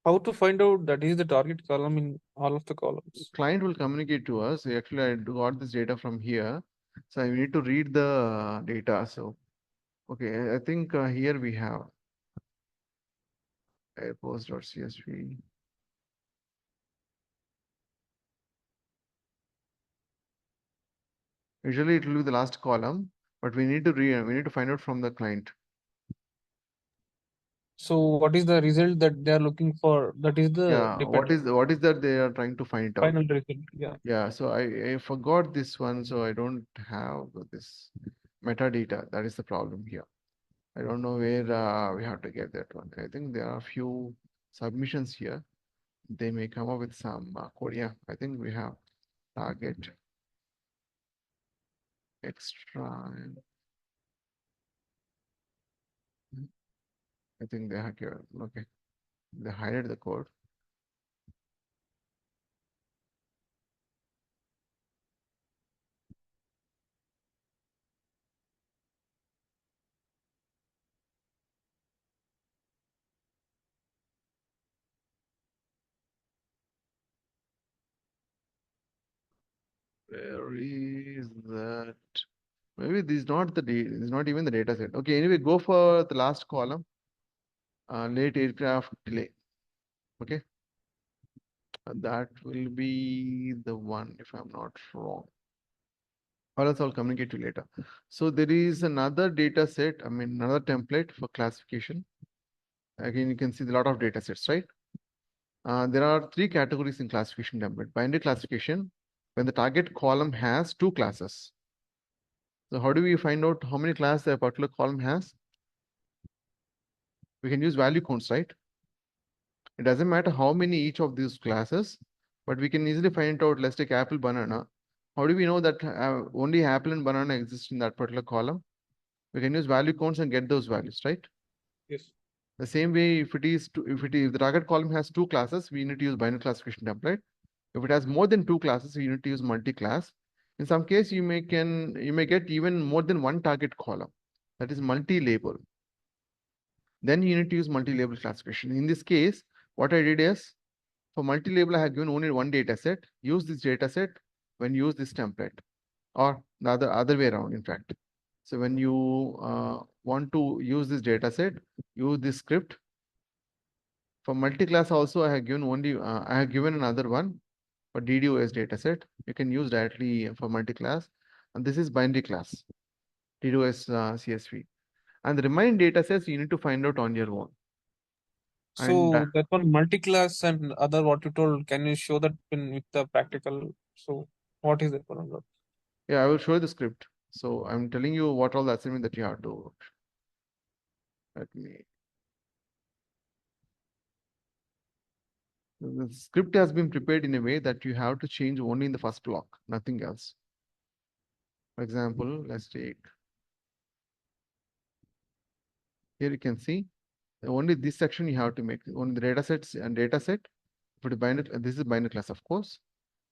How to find out that is the target column in all of the columns? Client will communicate to us. Actually, I got this data from here. So I need to read the data. So, okay, I think here we have airpost.csv. Usually it will be the last column, but we need to find out from the client. So what is the result that they are looking for? That is the Yeah, what is that they are trying to find out? final result? Yeah. Yeah, so I forgot this one, so I don't have this metadata. That is the problem here. I don't know where we have to get that one. I think there are a few submissions here. They may come up with some code. Yeah, I think we have target extra. I think they have given. Okay, they hided the code. Where is that? Maybe this is not this is not even the data set. Okay, anyway, go for the last column. Late aircraft delay. Okay, that will be the one if I'm not wrong. Or else I'll communicate to you later. So there is another data set. I mean another template for classification. Again, you can see a lot of data sets, right? There are three categories in classification template. Binary classification, when the target column has two classes. So how do we find out how many classes a particular column has? We can use value counts, right? It doesn't matter how many each of these classes, but we can easily find out, let's take apple, banana. How do we know that only apple and banana exist in that particular column? We can use value counts and get those values, right? Yes. The same way, if the target column has two classes, we need to use binary classification template. If it has more than two classes, you need to use multi-class. In some case, you may get even more than one target column. That is multi-label. Then you need to use multi-label classification. In this case, what I did is, for multi-label, I have given only one data set. Use this data set when you use this template, or the other way around, in fact. So when you want to use this data set, use this script. For multi-class also, I have given another one for DDoS dataset. You can use directly for multi-class. And this is binary class, DDoS CSV. And the remaining datasets you need to find out on your own. And So that one multi-class and other what you told, can you show that with the practical? So what is that one? yeah, I will show you the script. So I'm telling you what all the assignment that you have to. Let me. The script has been prepared in a way that you have to change only in the first block, nothing else. For example, let's take, here you can see only this section you have to make, only the data sets and data set. If it is binary, this is binary class, of course.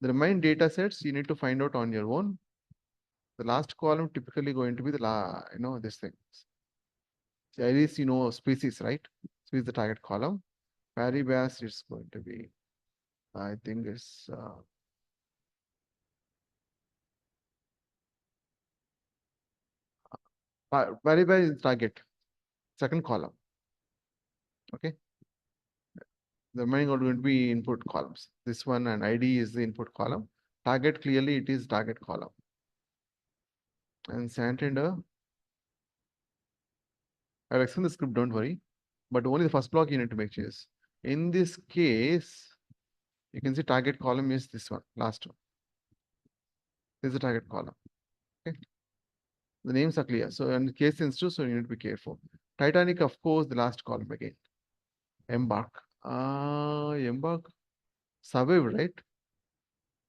The remaining data sets you need to find out on your own. The last column typically going to be the this thing. So at least species, right? So is the target column. Paribas is going to be, I think it's Paribas is target, second column. Okay. The remaining are going to be input columns. This one and ID is the input column. Target, clearly it is target column. And Santander, I'll explain the script, don't worry. But only the first block you need to make changes. In this case, you can see target column is this one, last one. This is the target column. Okay. The names are clear. So in case sensitive, so you need to be careful. Titanic, of course, the last column again. Embark. Embark. Survived, right?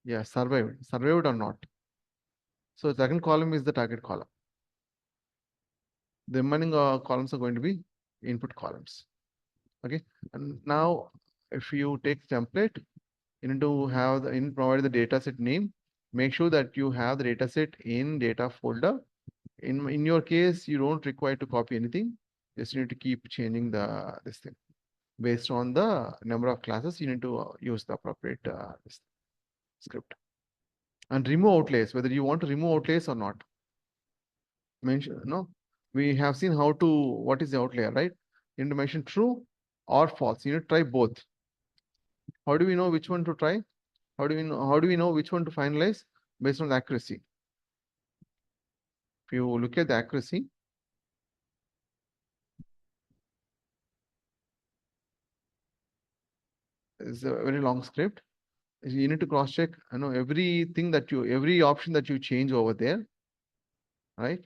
Yeah, survived. Survived or not. So the second column is the target column. The remaining columns are going to be input columns. Okay. And now if you take template, you need to have provide the dataset name. Make sure that you have the dataset in data folder. In your case, you don't require to copy anything. Just need to keep changing this thing based on the number of classes. You need to use the appropriate script and remove outlays. Whether you want to remove outlays or not. We have seen how to what is the outlier, right? You need to mention true or false. You need to try both. How do we know which one to try? How do we know which one to finalize? Based on the accuracy. If you look at the accuracy, it's a very long script. You need to cross check, every option that you change over there, right?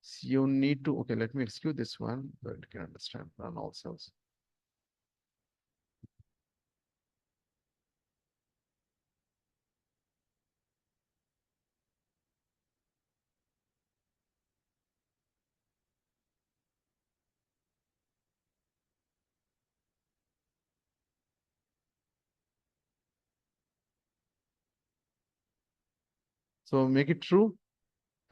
So you need to, okay, let me execute this one so that you can understand run all cells. So make it true,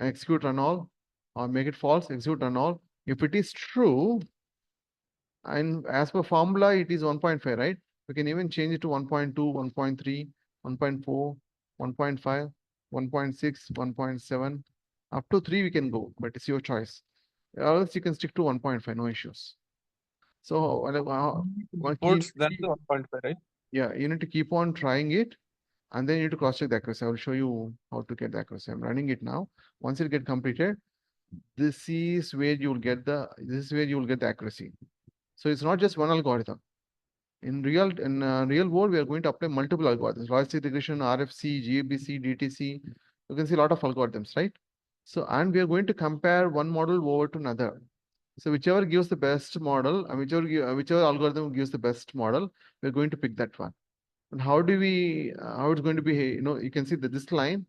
execute run all, or make it false, execute run all. If it is true, and as per formula, it is 1.5, right? We can even change it to 1.2, 1.3, 1.4, 1.5, 1.6, 1.7, up to 3 we can go, but it's your choice. Or else you can stick to 1.5, no issues. So Words than the 1.5, right? yeah, you need to keep on trying it, and then you need to cross check the accuracy. I will show you how to get the accuracy. I'm running it now. Once it get completed, this is where you will get the accuracy. So it's not just one algorithm. In real world, we are going to apply multiple algorithms: logistic regression, RFC, GABC, DTC. You can see a lot of algorithms, right? So, and we are going to compare one model over to another. So whichever gives the best model, and whichever algorithm gives the best model, we're going to pick that one. And how it's going to be, you can see that this line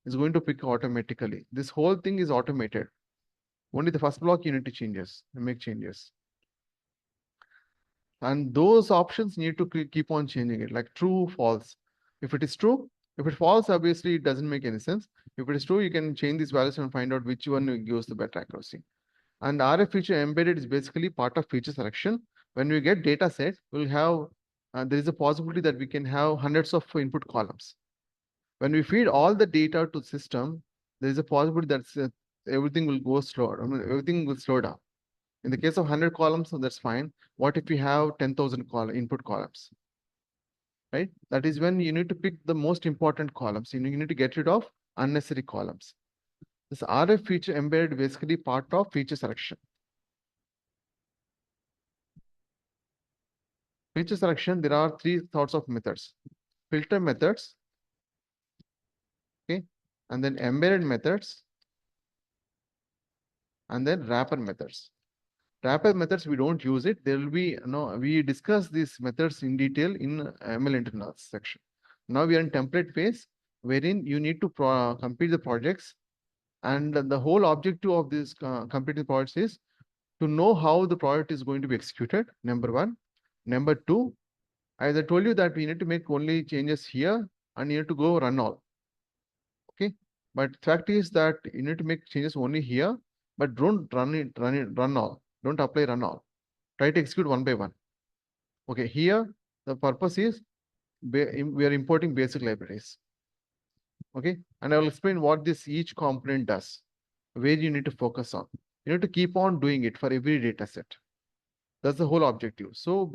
is going to pick automatically. This whole thing is automated. Only the first block you need to make changes. And those options need to keep on changing it, like true, false. If it is true, if it's false, obviously it doesn't make any sense. If it is true, you can change these values and find out which one gives the better accuracy. And RF feature embedded is basically part of feature selection. When we get data set, we'll have, there is a possibility that we can have hundreds of input columns. When we feed all the data to the system, there is a possibility that everything will go slow. Everything will slow down. In the case of 100 columns, that's fine. What if we have 10,000 input columns, right? That is when you need to pick the most important columns. You need to get rid of unnecessary columns. This RF feature embedded basically part of feature selection. Feature selection, there are 3 sorts of methods. Filter methods, okay, and then embedded methods, and then wrapper methods. Trapez methods, we don't use it. There will be, we discuss these methods in detail in ML internals section. Now we are in template phase, wherein you need to complete the projects. And the whole objective of this completing projects is to know how the project is going to be executed, number one. Number two, as I told you that we need to make only changes here and you need to go run all. Okay. But fact is that you need to make changes only here, but don't run all. Don't apply run all. Try to execute one by one. Okay. Here, the purpose is we are importing basic libraries. Okay. And I will explain what this each component does, where you need to focus on. You need to keep on doing it for every data set. That's the whole objective. So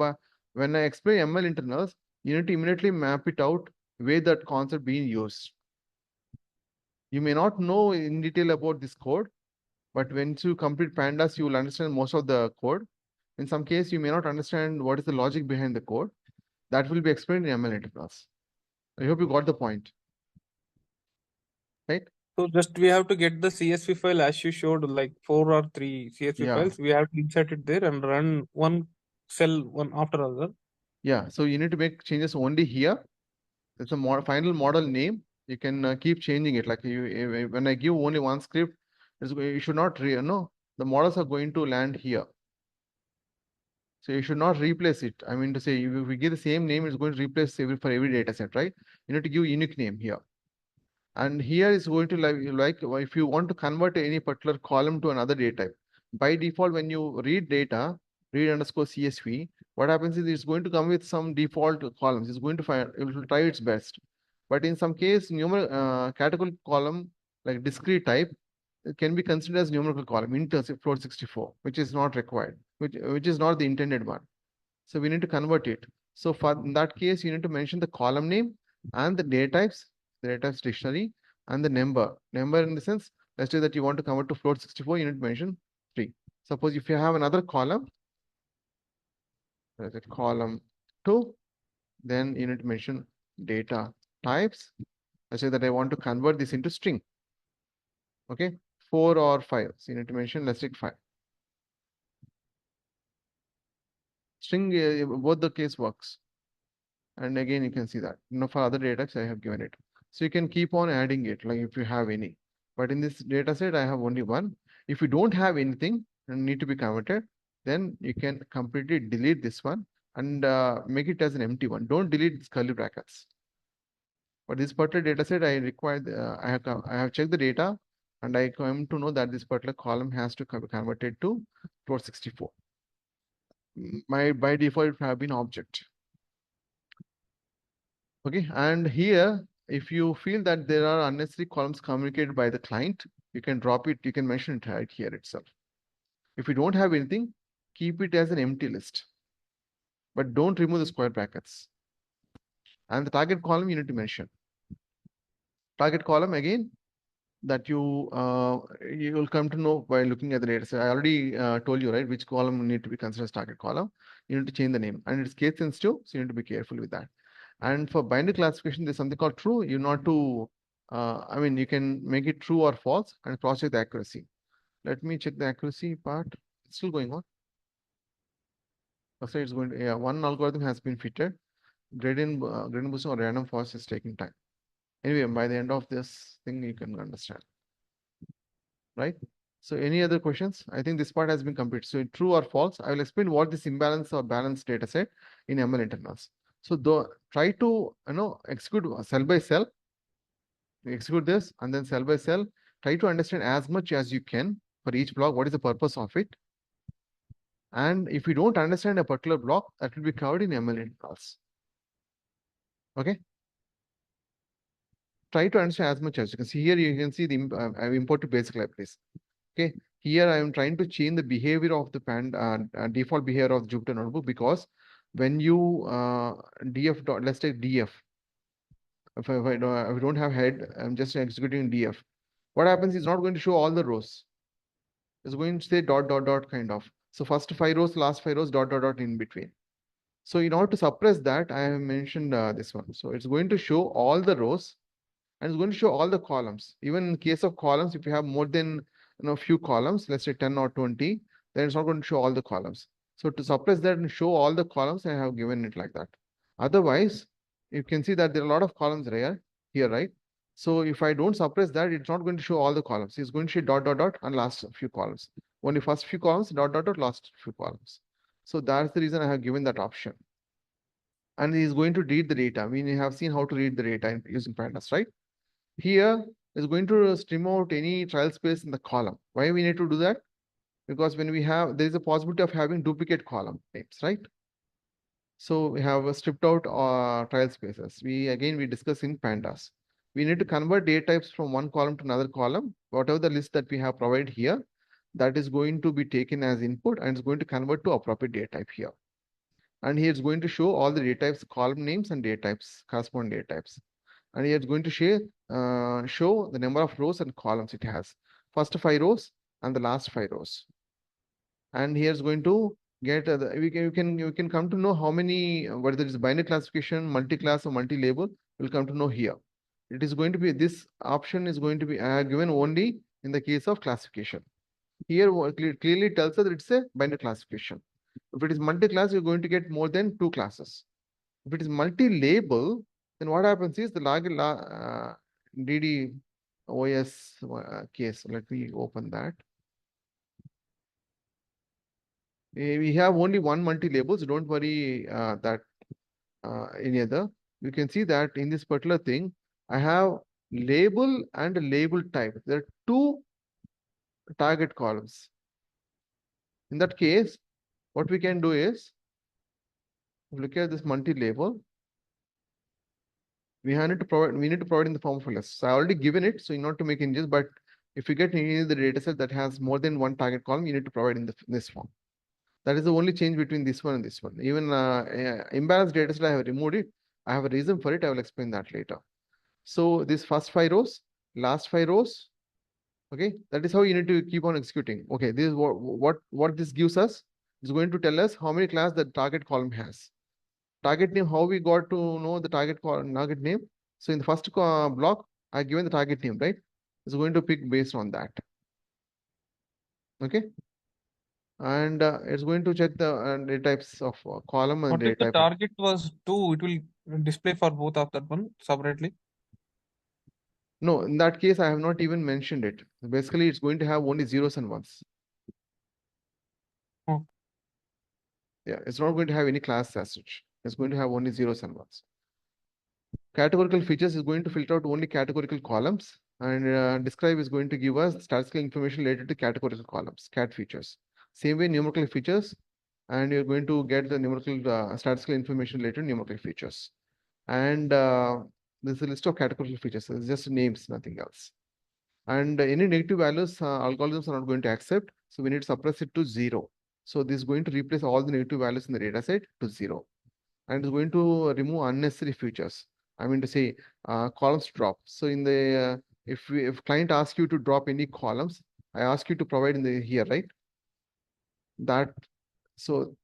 when I explain ML internals, you need to immediately map it out where that concept being used. You may not know in detail about this code, but once you complete pandas, you will understand most of the code. In some case, you may not understand what is the logic behind the code. That will be explained in ML internals. I hope you got the point. Right? So just we have to get the CSV file as you showed, like 4 or 3 CSV Yeah. files. We have to insert it there and run one cell one after other. Yeah. So you need to make changes only here. It's a final model name. You can keep changing it. Like when I give only one script, you should not the models are going to land here. So you should not replace it. I mean to say, if we give the same name, it's going to replace for every data set, right? You need to give unique name here. And here is going to like if you want to convert any particular column to another data type, by default, when you read data, read underscore CSV, what happens is it's going to come with some default columns. It's going to find, it will try its best. But in some case, numerical categorical column, like discrete type, it can be considered as numerical column in terms of float 64, which is not required, which is not the intended one. So we need to convert it. So for in that case, you need to mention the column name and the data types, the data types dictionary, and the number. Number in the sense, let's say that you want to convert to float 64, you need to mention 3. Suppose if you have another column, there's a column 2, then you need to mention data types. Let's say that I want to convert this into string. Okay, 4 or 5. So you need to mention, let's take 5. String, both the case works. And again, you can see that. For other data types, I have given it. So you can keep on adding it, like if you have any. But in this data set, I have only one. If you don't have anything and need to be converted, then you can completely delete this one and make it as an empty one. Don't delete these curly brackets. But this particular data set, I require, I have checked the data and I come to know that this particular column has to be converted to float 64. By default, it have been object. Okay, and here, if you feel that there are unnecessary columns communicated by the client, you can drop it, you can mention it right here itself. If you don't have anything, keep it as an empty list. But don't remove the square brackets. And the target column you need to mention. Target column again, that you will come to know by looking at the data. So I already told you, right, which column need to be considered as target column. You need to change the name, and it's case sensitive, so you need to be careful with that. And for binary classification, there's something called true. You not to, I mean, you can make it true or false and cross check the accuracy. Let me check the accuracy part. It's still going on. So it's going to, yeah, one algorithm has been fitted. Gradient boosting or random forest is taking time. Anyway, by the end of this thing, you can understand. Right? So any other questions? I think this part has been completed. So true or false, I will explain what this imbalance or balanced data set in ML internals. So try to execute cell by cell, execute this and then cell by cell. Try to understand as much as you can for each block. What is the purpose of it? And if you don't understand a particular block, that will be covered in ML internals. Okay. Try to understand as much as you can see here. You can see the I've imported basic libraries. Okay, here I am trying to change the behavior of the default behavior of the Jupyter notebook, because when you let's take df. If I don't have head, I'm just executing df. What happens is not going to show all the rows. It's going to say dot dot dot kind of. So first 5 rows, last 5 rows, dot dot dot in between. So in order to suppress that, I have mentioned this one. So it's going to show all the rows and it's going to show all the columns. Even in case of columns, if you have more than few columns, let's say 10 or 20, then it's not going to show all the columns. So to suppress that and show all the columns, I have given it like that. Otherwise, you can see that there are a lot of columns here, right? So if I don't suppress that, it's not going to show all the columns. It's going to show dot, dot, dot, and last few columns. Only first few columns, dot, dot, dot, last few columns. So that's the reason I have given that option. And he's going to read the data. We have seen how to read the data using pandas, right? Here is going to stream out any trial space in the column. Why we need to do that? Because when we have, there is a possibility of having duplicate column names, right? So we have stripped out trial spaces. We discuss in pandas. We need to convert data types from one column to another column. Whatever the list that we have provided here, that is going to be taken as input and it's going to convert to appropriate data type here. And here it's going to show all the data types, column names and data types, corresponding data types. And here it's going to show the number of rows and columns it has. First 5 rows and the last 5 rows. And here it's going to get you can come to know how many, whether it's binary classification, multi-class or multi-label, will come to know here. It is going to be, this option is going to be given only in the case of classification. Here clearly tells us that it's a binary classification. If it is multi-class, you're going to get more than 2 classes. If it is multi-label, then what happens is the DDoS case. Let me open that. We have only one multi-label, so don't worry that any other. You can see that in this particular thing, I have label and a label type. There are 2 target columns. In that case, what we can do is, look at this multi-label. We need to provide in the form of a list. So I already given it, so you not to make changes, but if you get any of the data set that has more than one target column, you need to provide in this form. That is the only change between this one and this one. Even imbalanced data set, I have removed it. I have a reason for it. I will explain that later. So this first 5 rows, last 5 rows, okay, that is how you need to keep on executing. Okay, this is what this gives us. It's going to tell us how many class the target column has. Target name, how we got to know the target name. So in the first block, I given the target name, right? It's going to pick based on that. Okay. And it's going to check the data types of column and What data if the type. target was 2? It will display for both of that one separately. No, in that case, I have not even mentioned it. Basically, it's going to have only zeros and ones. Oh. Yeah, it's not going to have any class as such. It's going to have only zeros and ones. Categorical features is going to filter out only categorical columns, and describe is going to give us statistical information related to categorical columns, cat features. Same way, numerical features, and you're going to get the numerical statistical information related to numerical features. And there's a list of categorical features. It's just names, nothing else. And any negative values, algorithms are not going to accept. So we need to suppress it to 0. So this is going to replace all the negative values in the data set to 0. And it's going to remove unnecessary features. I mean to say columns drop. So in the if client asks you to drop any columns, I ask you to provide in the here, right? That so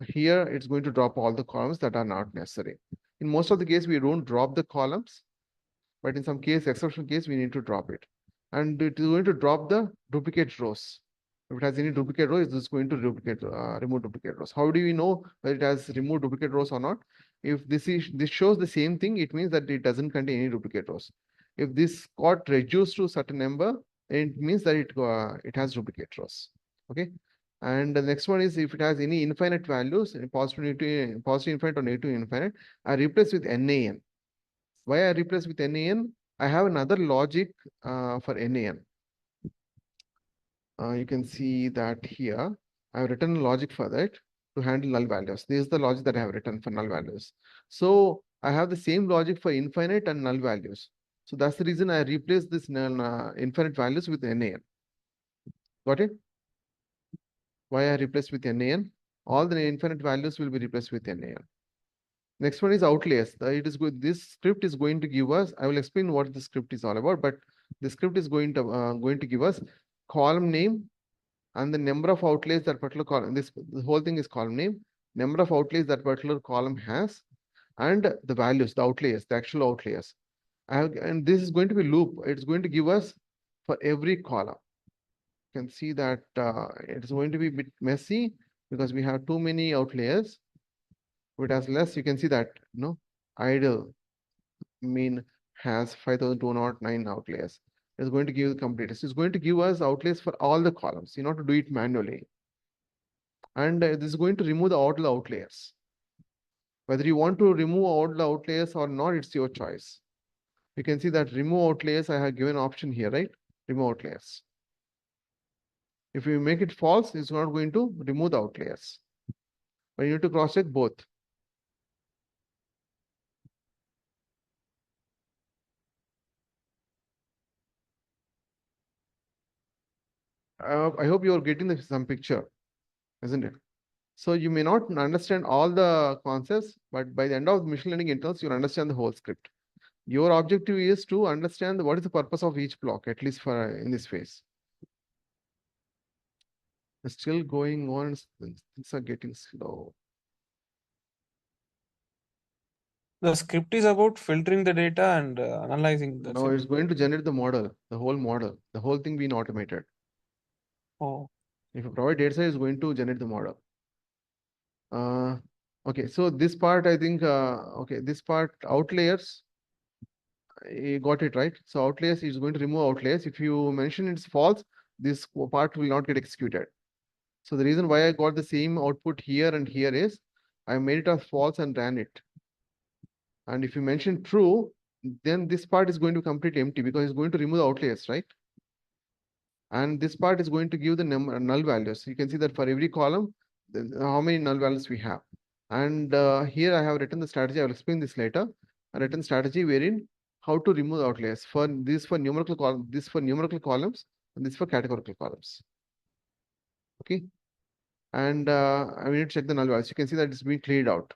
here it's going to drop all the columns that are not necessary. In most of the case, we don't drop the columns, but in some case, exceptional case, we need to drop it. And it is going to drop the duplicate rows. If it has any duplicate rows, it's going to remove duplicate rows. How do we know that it has removed duplicate rows or not? If this shows the same thing, it means that it doesn't contain any duplicate rows. If this got reduced to a certain number, it means that it has duplicate rows. Okay. And the next one is if it has any infinite values, positive infinite or negative infinite, I replace with NaN. Why I replace with NaN? I have another logic for NaN. You can see that here. I have written logic for that to handle null values. This is the logic that I have written for null values. So I have the same logic for infinite and null values. So that's the reason I replace this infinite values with NaN. Got it? Why I replaced with NaN? All the infinite values will be replaced with NaN. Next one is outliers. It is good. This script is going to give us. I will explain what the script is all about. But the script is going to give us column name and the number of outliers that particular column. The whole thing is column name, number of outliers that particular column has, and the values, the outliers, the actual outliers. And this is going to be loop. It's going to give us for every column. can see that it's going to be a bit messy because we have too many outliers. If it has less, you can see that idle mean has 5209 outliers. It's going to give the complete. It's going to give us outliers for all the columns. You know, to do it manually. And this is going to remove the all the outliers. Whether you want to remove all the outliers or not, it's your choice. You can see that remove outliers, I have given option here, right? Remove outliers. If you make it false, it's not going to remove the outliers. But you need to cross check both. I hope you're getting some picture, isn't it? So you may not understand all the concepts, but by the end of machine learning internals, you'll understand the whole script. Your objective is to understand what is the purpose of each block, at least for in this phase. It's still going on, things are getting slow. The script is about filtering the data and analyzing. That's No, it. it's going to generate the model, the whole thing being automated. Oh, If you provide data set, it's going to generate the model. Okay, so this part, I think, okay, this part, outliers, you got it right. So outliers is going to remove outliers. If you mention it's false, this part will not get executed. So the reason why I got the same output here and here is I made it as false and ran it. And if you mention true, then this part is going to complete empty because it's going to remove the outliers, right? And this part is going to give the null values. You can see that for every column, how many null values we have. And here I have written the strategy. I will explain this later. I written strategy wherein how to remove the outliers for this for numerical column, this for numerical columns, and this for categorical columns. Okay. And I need to check the null values. You can see that it's being cleared out.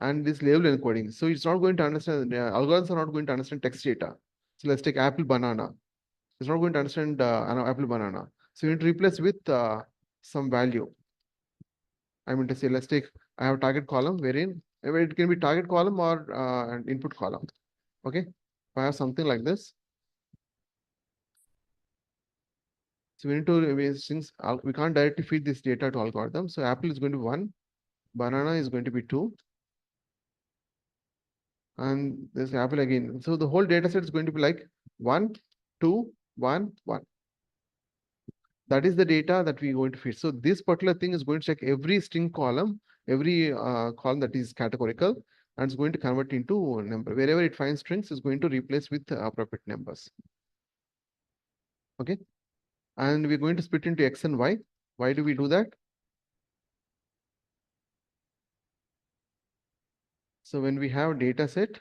And this label encoding. So it's not going to understand, algorithms are not going to understand text data. So let's take apple, banana. It's not going to understand apple, banana. So you need to replace with some value. I mean to say, let's take, I have a target column wherein it can be target column or an input column. Okay. If I have something like this. So we need to, since we can't directly feed this data to algorithm. So apple is going to be 1, banana is going to be 2. And this apple again. So the whole data set is going to be like 1, 2, 1, 1. That is the data that we're going to feed. So this particular thing is going to check every string column, every column that is categorical, and it's going to convert into a number. Wherever it finds strings, it's going to replace with appropriate numbers. Okay. And we're going to split into X and Y. Why do we do that? So when we have data set,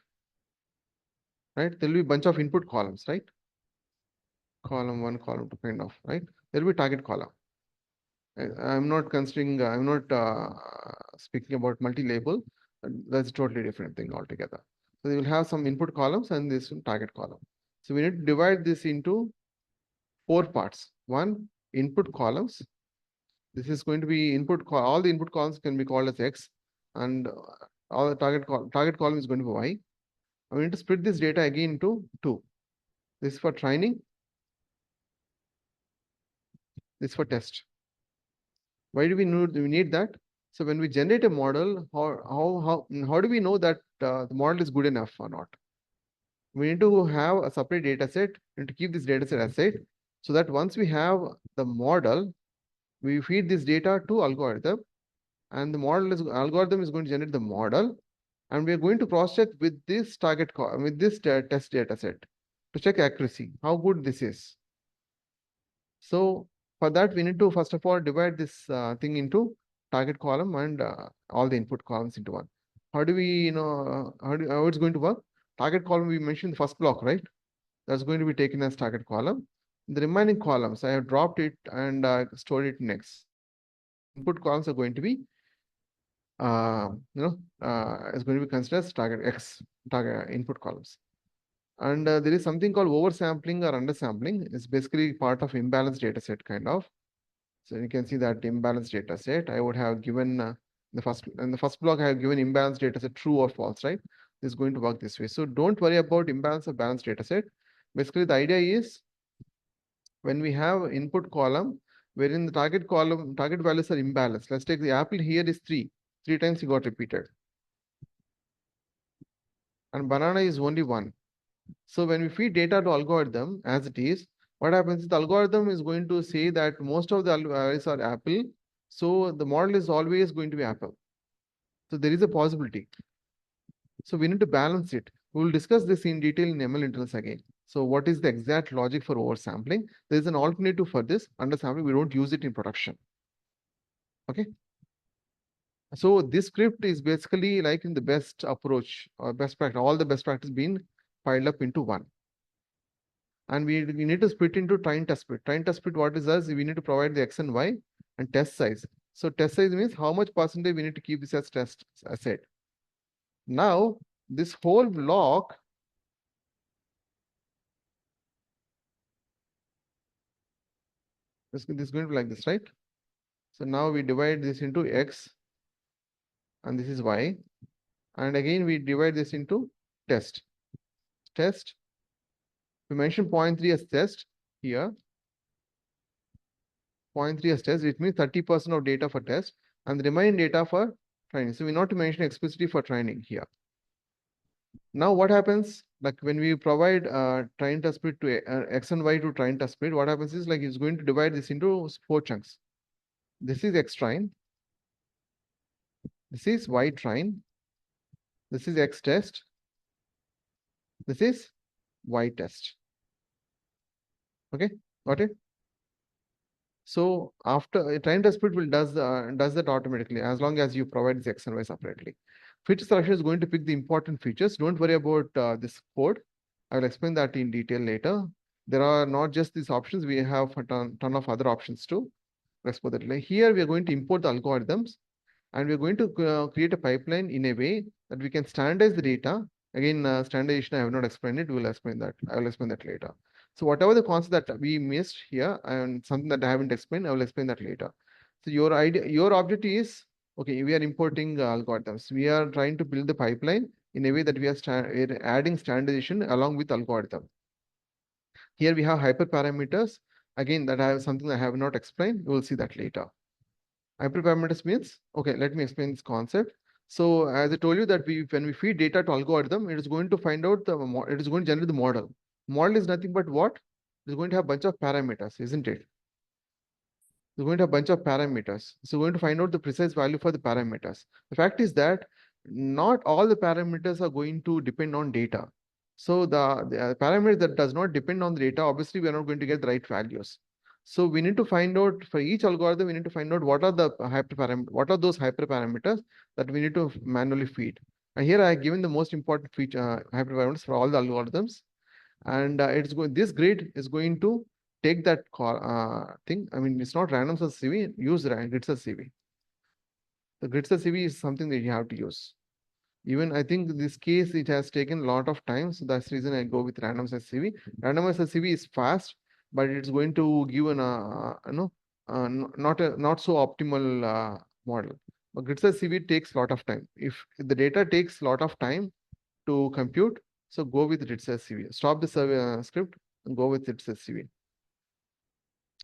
right, there will be a bunch of input columns, right? Column 1, column 2 kind of, right? There will be target column. I'm not considering, I'm not speaking about multi-label. That's a totally different thing altogether. So you will have some input columns and this target column. So we need to divide this into 4 parts. 1, input columns. This is going to be all the input columns can be called as X, and all the target column is going to be Y. We need to split this data again into 2. This is for training. This is for test. Why do we need that? So when we generate a model, how do we know that the model is good enough or not? We need to have a separate data set and to keep this data set aside so that once we have the model, we feed this data to algorithm, and the algorithm is going to generate the model, and we are going to cross check with this test data set to check accuracy, how good this is. So for that, we need to first of all divide this thing into target column and all the input columns into one. How do we, how it's going to work? Target column, we mentioned the first block, right? That's going to be taken as target column. The remaining columns, I have dropped it and stored it next. Input columns are going to be, is going to be considered as target input columns. And there is something called oversampling or undersampling. It's basically part of imbalanced data set kind of. So you can see that imbalanced data set. I would have given in the first block, I have given imbalanced data set true or false, right? This is going to work this way. So don't worry about imbalance or balanced data set. Basically, the idea is when we have input column, wherein the target values are imbalanced. Let's take the apple here is 3. 3 times it got repeated. And banana is only 1. So when we feed data to algorithm as it is, what happens is the algorithm is going to say that most of the values are apple. So the model is always going to be apple. So there is a possibility. So we need to balance it. We will discuss this in detail in ML internals again. So what is the exact logic for oversampling? There is an alternative for this. Undersampling, we don't use it in production. Okay. So this script is basically like in the best approach or best practice, all the best practice being piled up into one. And we need to split into train test split. Train test split, what is us? We need to provide the X and Y and test size. So test size means how much percentage we need to keep this as test asset. Now, this whole block this is going to be like this, right? So now we divide this into X and this is Y. And again, we divide this into test. Test. We mention 0.3 as test here. 0.3 as test, it means 30% of data for test and the remaining data for training. So we not to mention explicitly for training here. Now what happens, like when we provide train test split to X and Y to train test split, what happens is like it's going to divide this into 4 chunks. This is X train. This is Y train. This is X test. This is Y test. Okay, got it? So after a train test split will does that automatically as long as you provide the X and Y separately. Feature selection is going to pick the important features. Don't worry about this code. I will explain that in detail later. There are not just these options. We have a ton of other options too. Let's explore that later. Here we are going to import the algorithms and we're going to create a pipeline in a way that we can standardize the data. Again, standardization, I have not explained it. We'll explain that. I will explain that later. So whatever the concept that we missed here and something that I haven't explained, I will explain that later. So your idea, your object is, okay, we are importing algorithms. We are trying to build the pipeline in a way that we are adding standardization along with algorithm. Here we have hyperparameters. Again, that I have something I have not explained. You will see that later. Hyperparameters means, okay, let me explain this concept. So as I told you that when we feed data to algorithm, it is going to find out it is going to generate the model. Model is nothing but what? It is going to have a bunch of parameters, isn't it? It's going to have a bunch of parameters. So we're going to find out the precise value for the parameters. The fact is that not all the parameters are going to depend on data. So the parameter that does not depend on the data, obviously we are not going to get the right values. So we need to find out for each algorithm, we need to find out what are those hyperparameters that we need to manually feed. And here I have given the most important feature hyperparameters for all the algorithms. And this grid is going to take that thing. I mean, it's not random search CV, use grid search CV. The grid search CV is something that you have to use. Even I think this case, it has taken a lot of time. So that's the reason I go with random search CV. Random search CV is fast, but it's going to give an, not so optimal model. But grid search CV takes a lot of time. If the data takes a lot of time to compute, so go with grid search CV. Stop the script and go with grid search CV.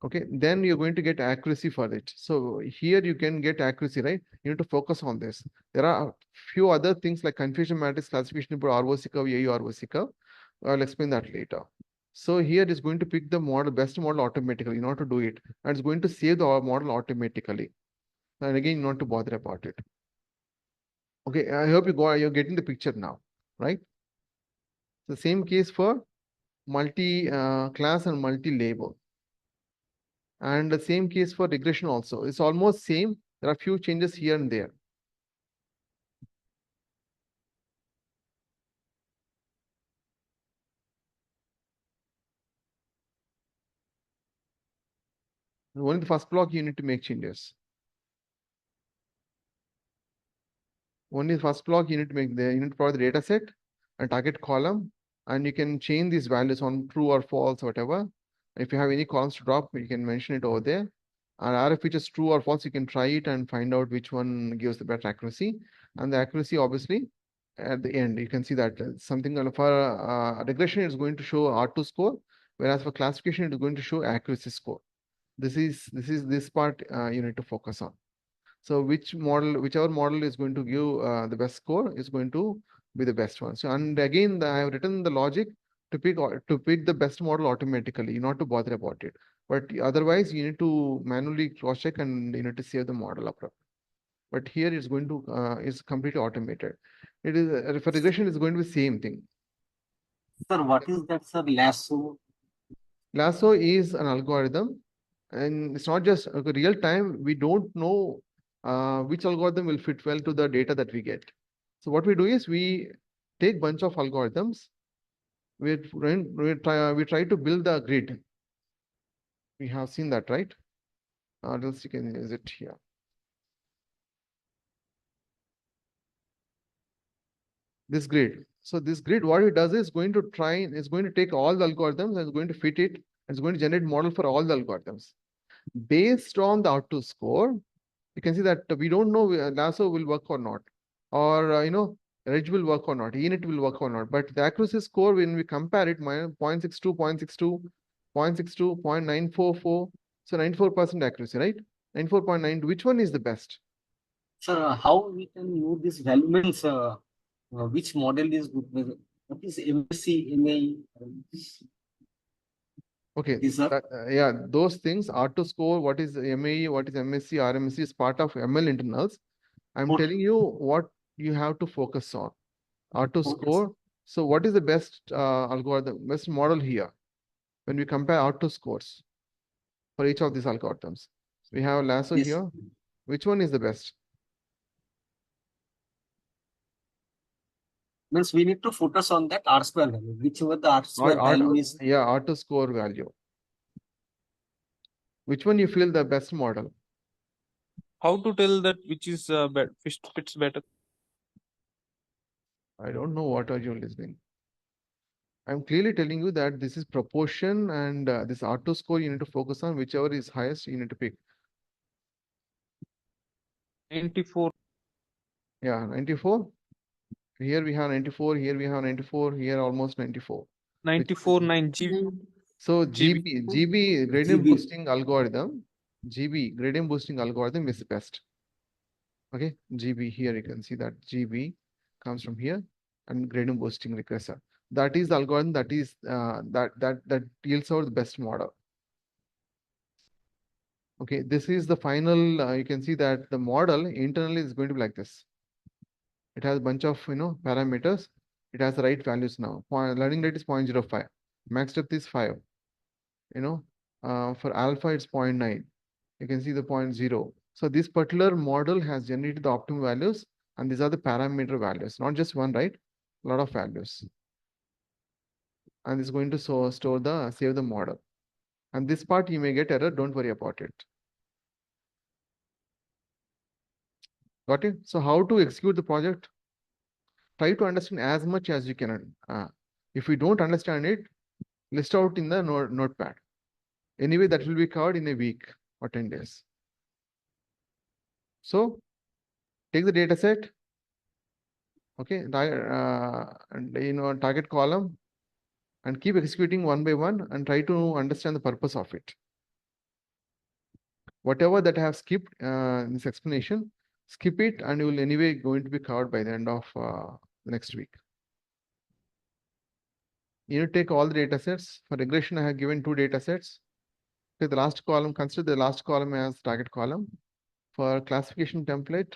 Okay, then you're going to get accuracy for it. So here you can get accuracy, right? You need to focus on this. There are a few other things like confusion matrix classification for ROC curve, AU ROC curve. I'll explain that later. So here it is going to pick the best model automatically, not to do it. And it's going to save the model automatically. And again, not to bother about it. Okay, I hope you're getting the picture now, right? The same case for multi-class and multi-label. And the same case for regression also. It's almost same. There are few changes here and there. Only the first block you need to make changes. Only the first block you need to provide the data set and target column, and you can change these values on true or false, whatever. If you have any columns to drop, you can mention it over there. And if it's true or false, you can try it and find out which one gives the better accuracy. And the accuracy, obviously, at the end, you can see that something for regression is going to show R2 score, Whereas for classification, it is going to show accuracy score. This part you need to focus on. So whichever model is going to give the best score is going to be the best one. So, and again, I have written the logic to pick the best model automatically, not to bother about it. But otherwise, you need to manually cross check and you need to save the model up. But here it's going to is completely automated. It is for regression is going to be same thing. Sir, what is that, sir? Lasso? Lasso is an algorithm, and it's not just real time. We don't know which algorithm will fit well to the data that we get. So what we do is we take bunch of algorithms. We try to build the grid. We have seen that, right? Else you can use it here. This grid. So this grid, what it does is going to take all the algorithms and is going to fit it. It's going to generate model for all the algorithms. Based on the output score, you can see that we don't know Lasso will work or not, or Edge will work or not, Init will work or not. But the accuracy score, when we compare it, 0.62, 0.62, 0.62, 0.944, so 94% accuracy, right? 94.9. Which one is the best? Sir, how we can know this value means which model is good? What is MSc, MA? Okay, These are yeah, those things, auto score, what is MAE, what is MSc, RMSc is part of ML internals. I'm Okay. telling you what you have to focus on. Auto Okay. score. So what is the best algorithm, best model here? When we compare auto scores for each of these algorithms, we have Lasso Yes. here. Which one is the best? Means we need to focus on that R square value, whichever the R square value is. Yeah, auto score value. Which one you feel the best model? How to tell that which is fits better? I don't know what are you listening. I'm clearly telling you that this is proportion and this auto score you need to focus on whichever is highest you need to pick. 94. Yeah, 94. Here we have 94, here we have 94, here almost 94. 94 9 GB. So GB. GB gradient GB. boosting algorithm, GB gradient boosting algorithm is the best. Okay, GB here you can see that GB comes from here and gradient boosting regressor. That is the algorithm that is that yields out the best model. Okay, this is the final. You can see that the model internally is going to be like this. It has a bunch of parameters. It has the right values now. Learning rate is 0.05. Max depth is 5. For alpha it's 0.9. You can see the 0.0. So this particular model has generated the optimal values, and these are the parameter values, not just one, right? A lot of values. And it's going to save the model. And this part you may get error, don't worry about it. Got it? So how to execute the project? Try to understand as much as you can. If you don't understand it, list out in the notepad. Anyway, that will be covered in a week or 10 days. So take the data set, okay, and target column, and keep executing one by one and try to understand the purpose of it. Whatever that I have skipped in this explanation, skip it, and you will anyway going to be covered by the end of the next week. You need to take all the data sets. For regression, I have given 2 data sets. Okay, the last column, consider the last column as target column. For classification template,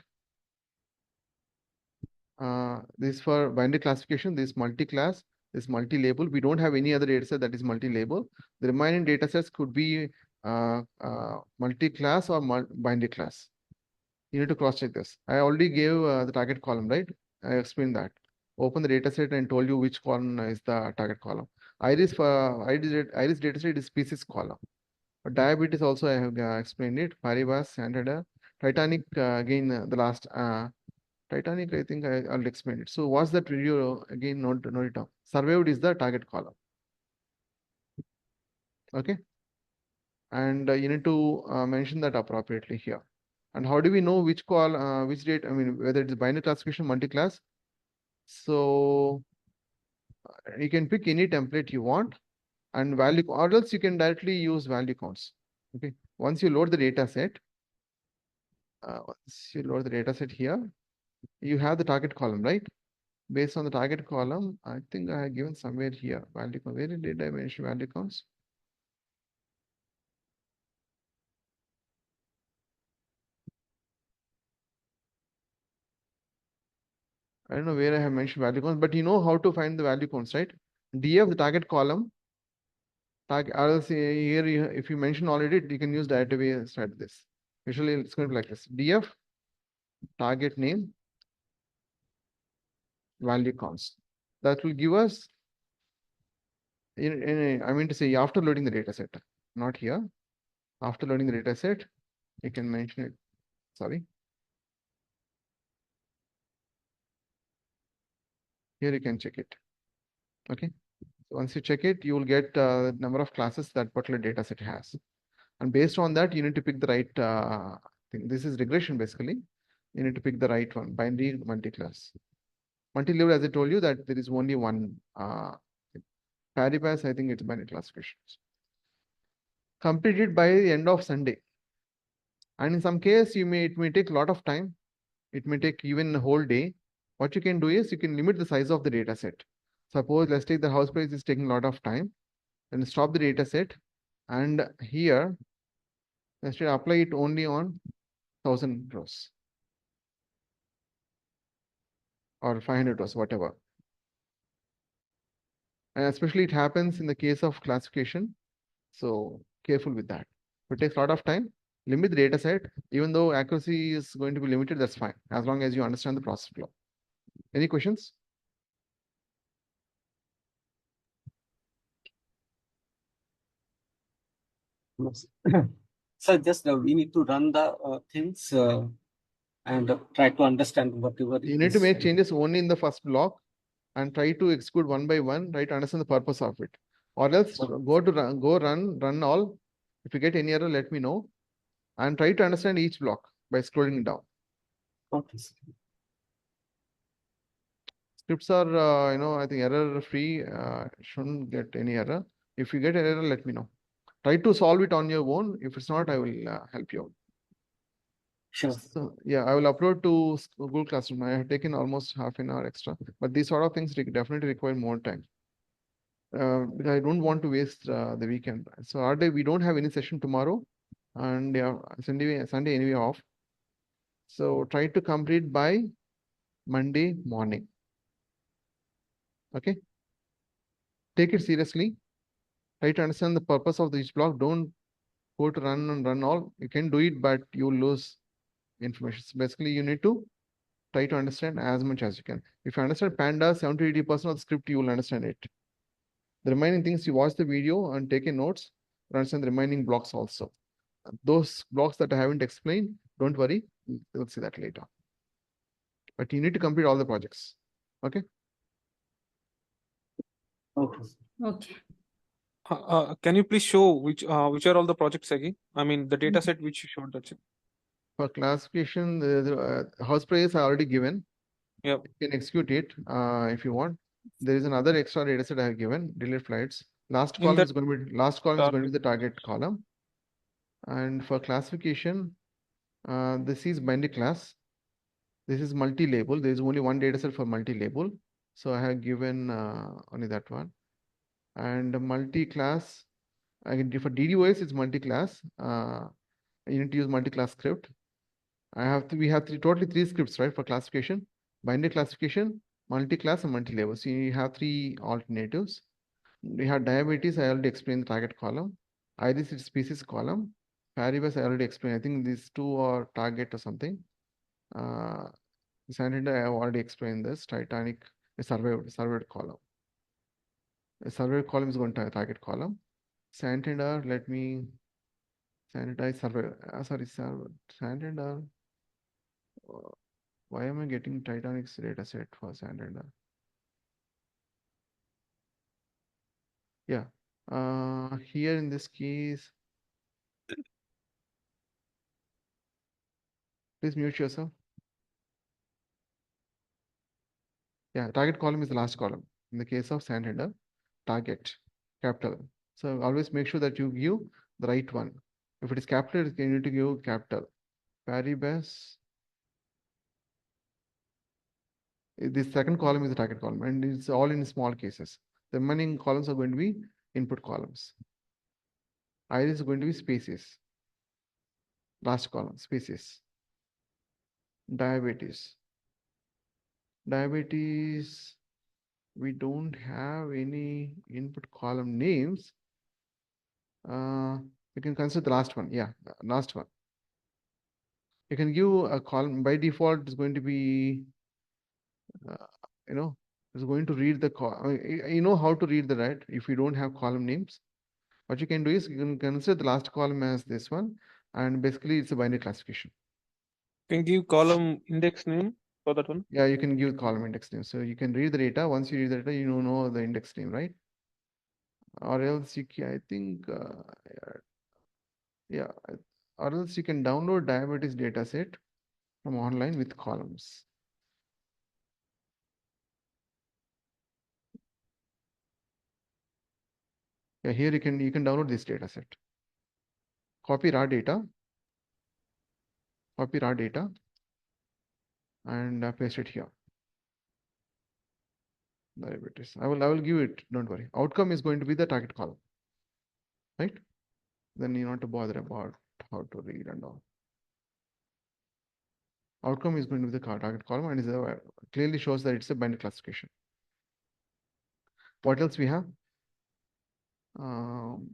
this for binary classification, this multi-class, this multi-label. We don't have any other data set that is multi-label. The remaining data sets could be multi-class or binary class. You need to cross-check this. I already gave the target column, right? I explained that. Open the data set and told you which column is the target column. Iris data set is species column. For diabetes also I have explained it. Paribas, Standard, Titanic again the last Titanic I think I'll explain it. So what's that video again? Note it down. Survived is the target column. Okay, and you need to mention that appropriately here. And how do we know which date? I mean, whether it's binary classification, multi-class. So you can pick any template you want. and value, or else you can directly use value counts. Okay, once you load the data set, here, you have the target column, right? Based on the target column, I think I have given somewhere here value count. Where did I mention value counts? I don't know where I have mentioned value counts, but you know how to find the value counts, right? DF, the target column, I'll say here, if you mention already, you can use database start this. Usually it's going to be like this: DF, target name, value counts. That will give us, I mean to say, after loading the data set, not here. After loading the data set, you can mention it. Sorry. Here you can check it. Okay. So once you check it, you will get the number of classes that particular data set has. And based on that, you need to pick the right thing. This is regression basically. You need to pick the right one, binary multi-class. Multi-level, as I told you, that there is only one Paribas, I think it's binary classifications. Completed by the end of Sunday. And in some case, it may take a lot of time. It may take even a whole day. What you can do is you can limit the size of the data set. Suppose let's take the house price is taking a lot of time. Then stop the data set. And here, let's apply it only on 1000 rows. Or 500 rows, whatever. And especially it happens in the case of classification. So careful with that. It takes a lot of time. Limit the data set. Even though accuracy is going to be limited, that's fine. As long as you understand the process flow. Any questions? Yes. So just we need to run the things and try to understand whatever You need to make changes only in the first block and try to execute one by one, try to understand the purpose of it. Or else go run all. If you get any error, let me know. And try to understand each block by scrolling down. Okay. Scripts are, I think error free, shouldn't get any error. If you get an error, let me know. Try to solve it on your own. If it's not, I will help you out. Sure. So yeah, I will upload to Google Classroom. I have taken almost half an hour extra, but these sort of things definitely require more time. Because I don't want to waste the weekend. So our day we don't have any session tomorrow, and yeah, Sunday anyway off. So try to complete by Monday morning. Okay. Take it seriously. Try to understand the purpose of each block. Don't go to run and run all. You can do it, but you lose information. So basically, you need to try to understand as much as you can. If you understand Panda, 70 to 80% of the script, you will understand it. The remaining things, you watch the video and take in notes, understand the remaining blocks also. Those blocks that I haven't explained, don't worry, we'll see that later. But you need to complete all the projects. Okay. Okay. Okay. Can you please show which are all the projects again? I mean, the data set which you showed. That's it. For classification, the house price I already given. Yep. You can execute it if you want. There is another extra data set I have given, delayed flights. Last column is going to be the target column. And for classification, this is binary class. This is multi-label. There is only one data set for multi-label. So I have given only that one. And multi-class, again, for DDoS, it's multi-class. You need to use multi-class script. We have totally three scripts, right, for classification: binary classification, multi-class, and multi-level. So you have three alternatives. We have diabetes. I already explained the target column. Iris is species column. Paribas I already explained. I think these two are target or something. Santander I have already explained this. Titanic is surveyed column. The surveyed column is going to target column. Santander, let me sanitize survey. Santander. Why am I getting Titanic's data set for Santander? Yeah. Here in this case, please mute yourself. Yeah, target column is the last column. In the case of Santander, target, capital. So always make sure that you give the right one. If it is capital, you need to give capital. Paribas. This second column is the target column, and it's all in small cases. The remaining columns are going to be input columns. Iris is going to be species. Last column, species. Diabetes. Diabetes, we don't have any input column names. You can consider the last one. Yeah, last one. You can give a column by default. It's going to be, you know, it's going to read the you know how to read the right if you don't have column names. What you can do is you can consider the last column as this one, and basically it's a binary classification. Can give column index name for that one? Yeah, you can give column index name. So you can read the data. Once you read the data, you know the index name, right? Or else you can, I think, yeah, or else you can download diabetes dataset from online with columns. Yeah, here you can download this dataset. Copy raw data, and paste it here. Diabetes. I will give it. Don't worry. Outcome is going to be the target column, right? Then you don't have to bother about how to read and all. Outcome is going to be the target column, and is clearly shows that it's a binary classification. What else we have? Um,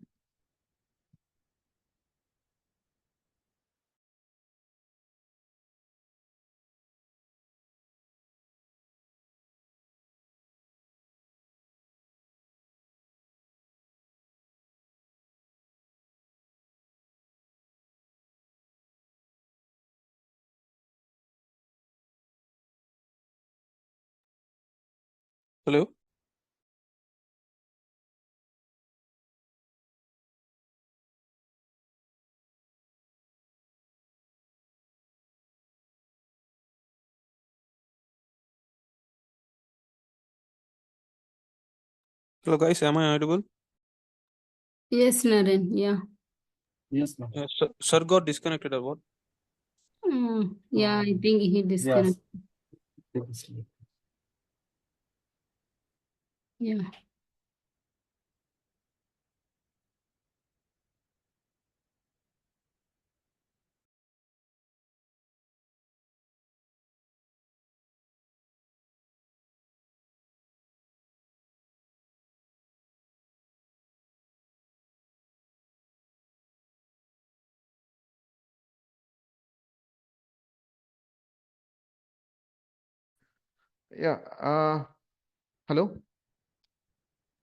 Hello? Hello guys, am I audible? Yes, Naren. Yeah. Yes, ma'am. Sir got disconnected or what? Yeah, I think he disconnected. Yes. Yeah. yeah. Hello.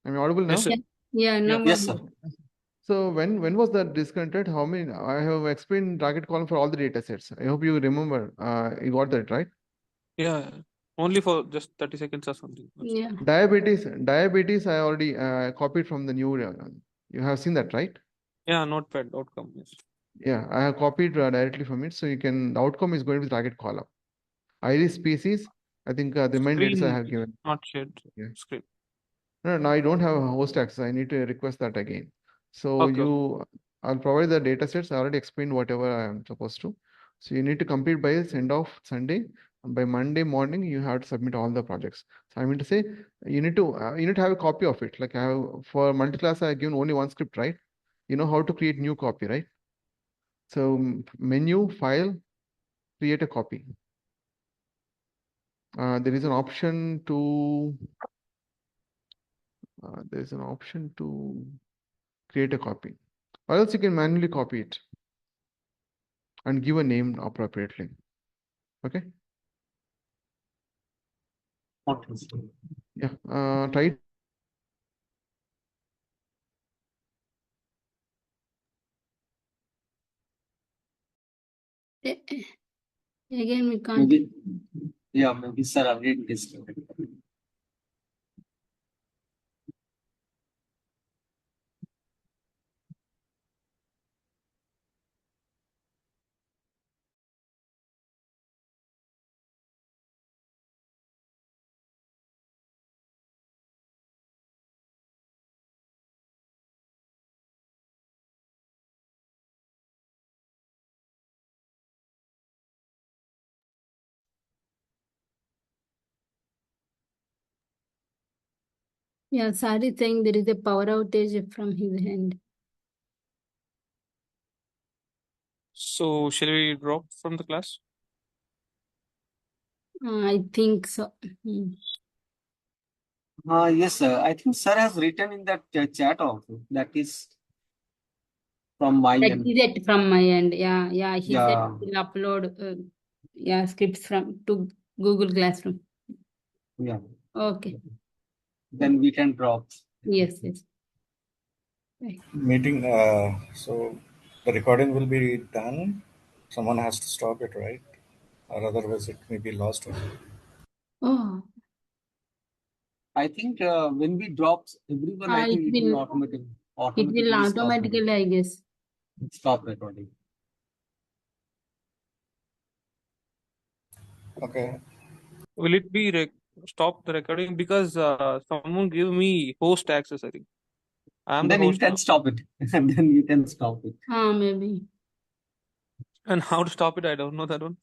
Am I audible Yes, now? sir. Yeah. Yeah. Yeah. Now. Yes, sir. So when was that disconnected? How many? I have explained target column for all the data sets. I hope you remember. You got that right? Yeah. Only for just 30 seconds or something. Yeah. Diabetes. I already copied from the new. You have seen that, right? Yeah, notepad outcome. Yes. Yeah, I have copied directly from it. So you can. The outcome is going to be the target column. Iris species. I think the main data I Screen have is given. not shared. Yeah. Screen. No, I don't have a host access. I need to request that again. So Okay. I'll provide the data sets. I already explained whatever I am supposed to. So you need to complete by end of Sunday. And by Monday morning, you have to submit all the projects. So I mean to say, you need to have a copy of it. Like I have for multi-class, I have given only one script, right? You know how to create new copy, right? So menu, file, create a copy. There is an option to create a copy, or else you can manually copy it and give a name appropriately. Okay. Okay, sir. Yeah. Try. Again, we can't. Maybe sir again disconnected. Yeah, Sari is saying there is a power outage from his end. So shall we drop from the class? I think so. Hmm. Yes, sir. I think sir has written in that chat also. That is from my That end. is it from my end. Yeah. He said Yeah, he'll upload scripts to Google Classroom. yeah. Okay. Then we can drop. Yes. Right. Meeting, so the recording will be done. Someone has to stop it, right? Or otherwise it may be lost. Oh, I think when we drop everyone, I it think it will will automatically stop automatically, I guess. recording. Okay. Will it be stop the recording? Because someone give me host access, I think. I am the Then you host can now. stop it. And then you can stop it. Maybe. And how to stop it, I don't know that one.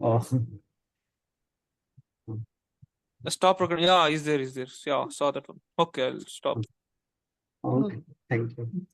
Oh. Stop recording. Yeah, is there. Yeah, saw that one. Okay, I'll stop. Okay. Thank you.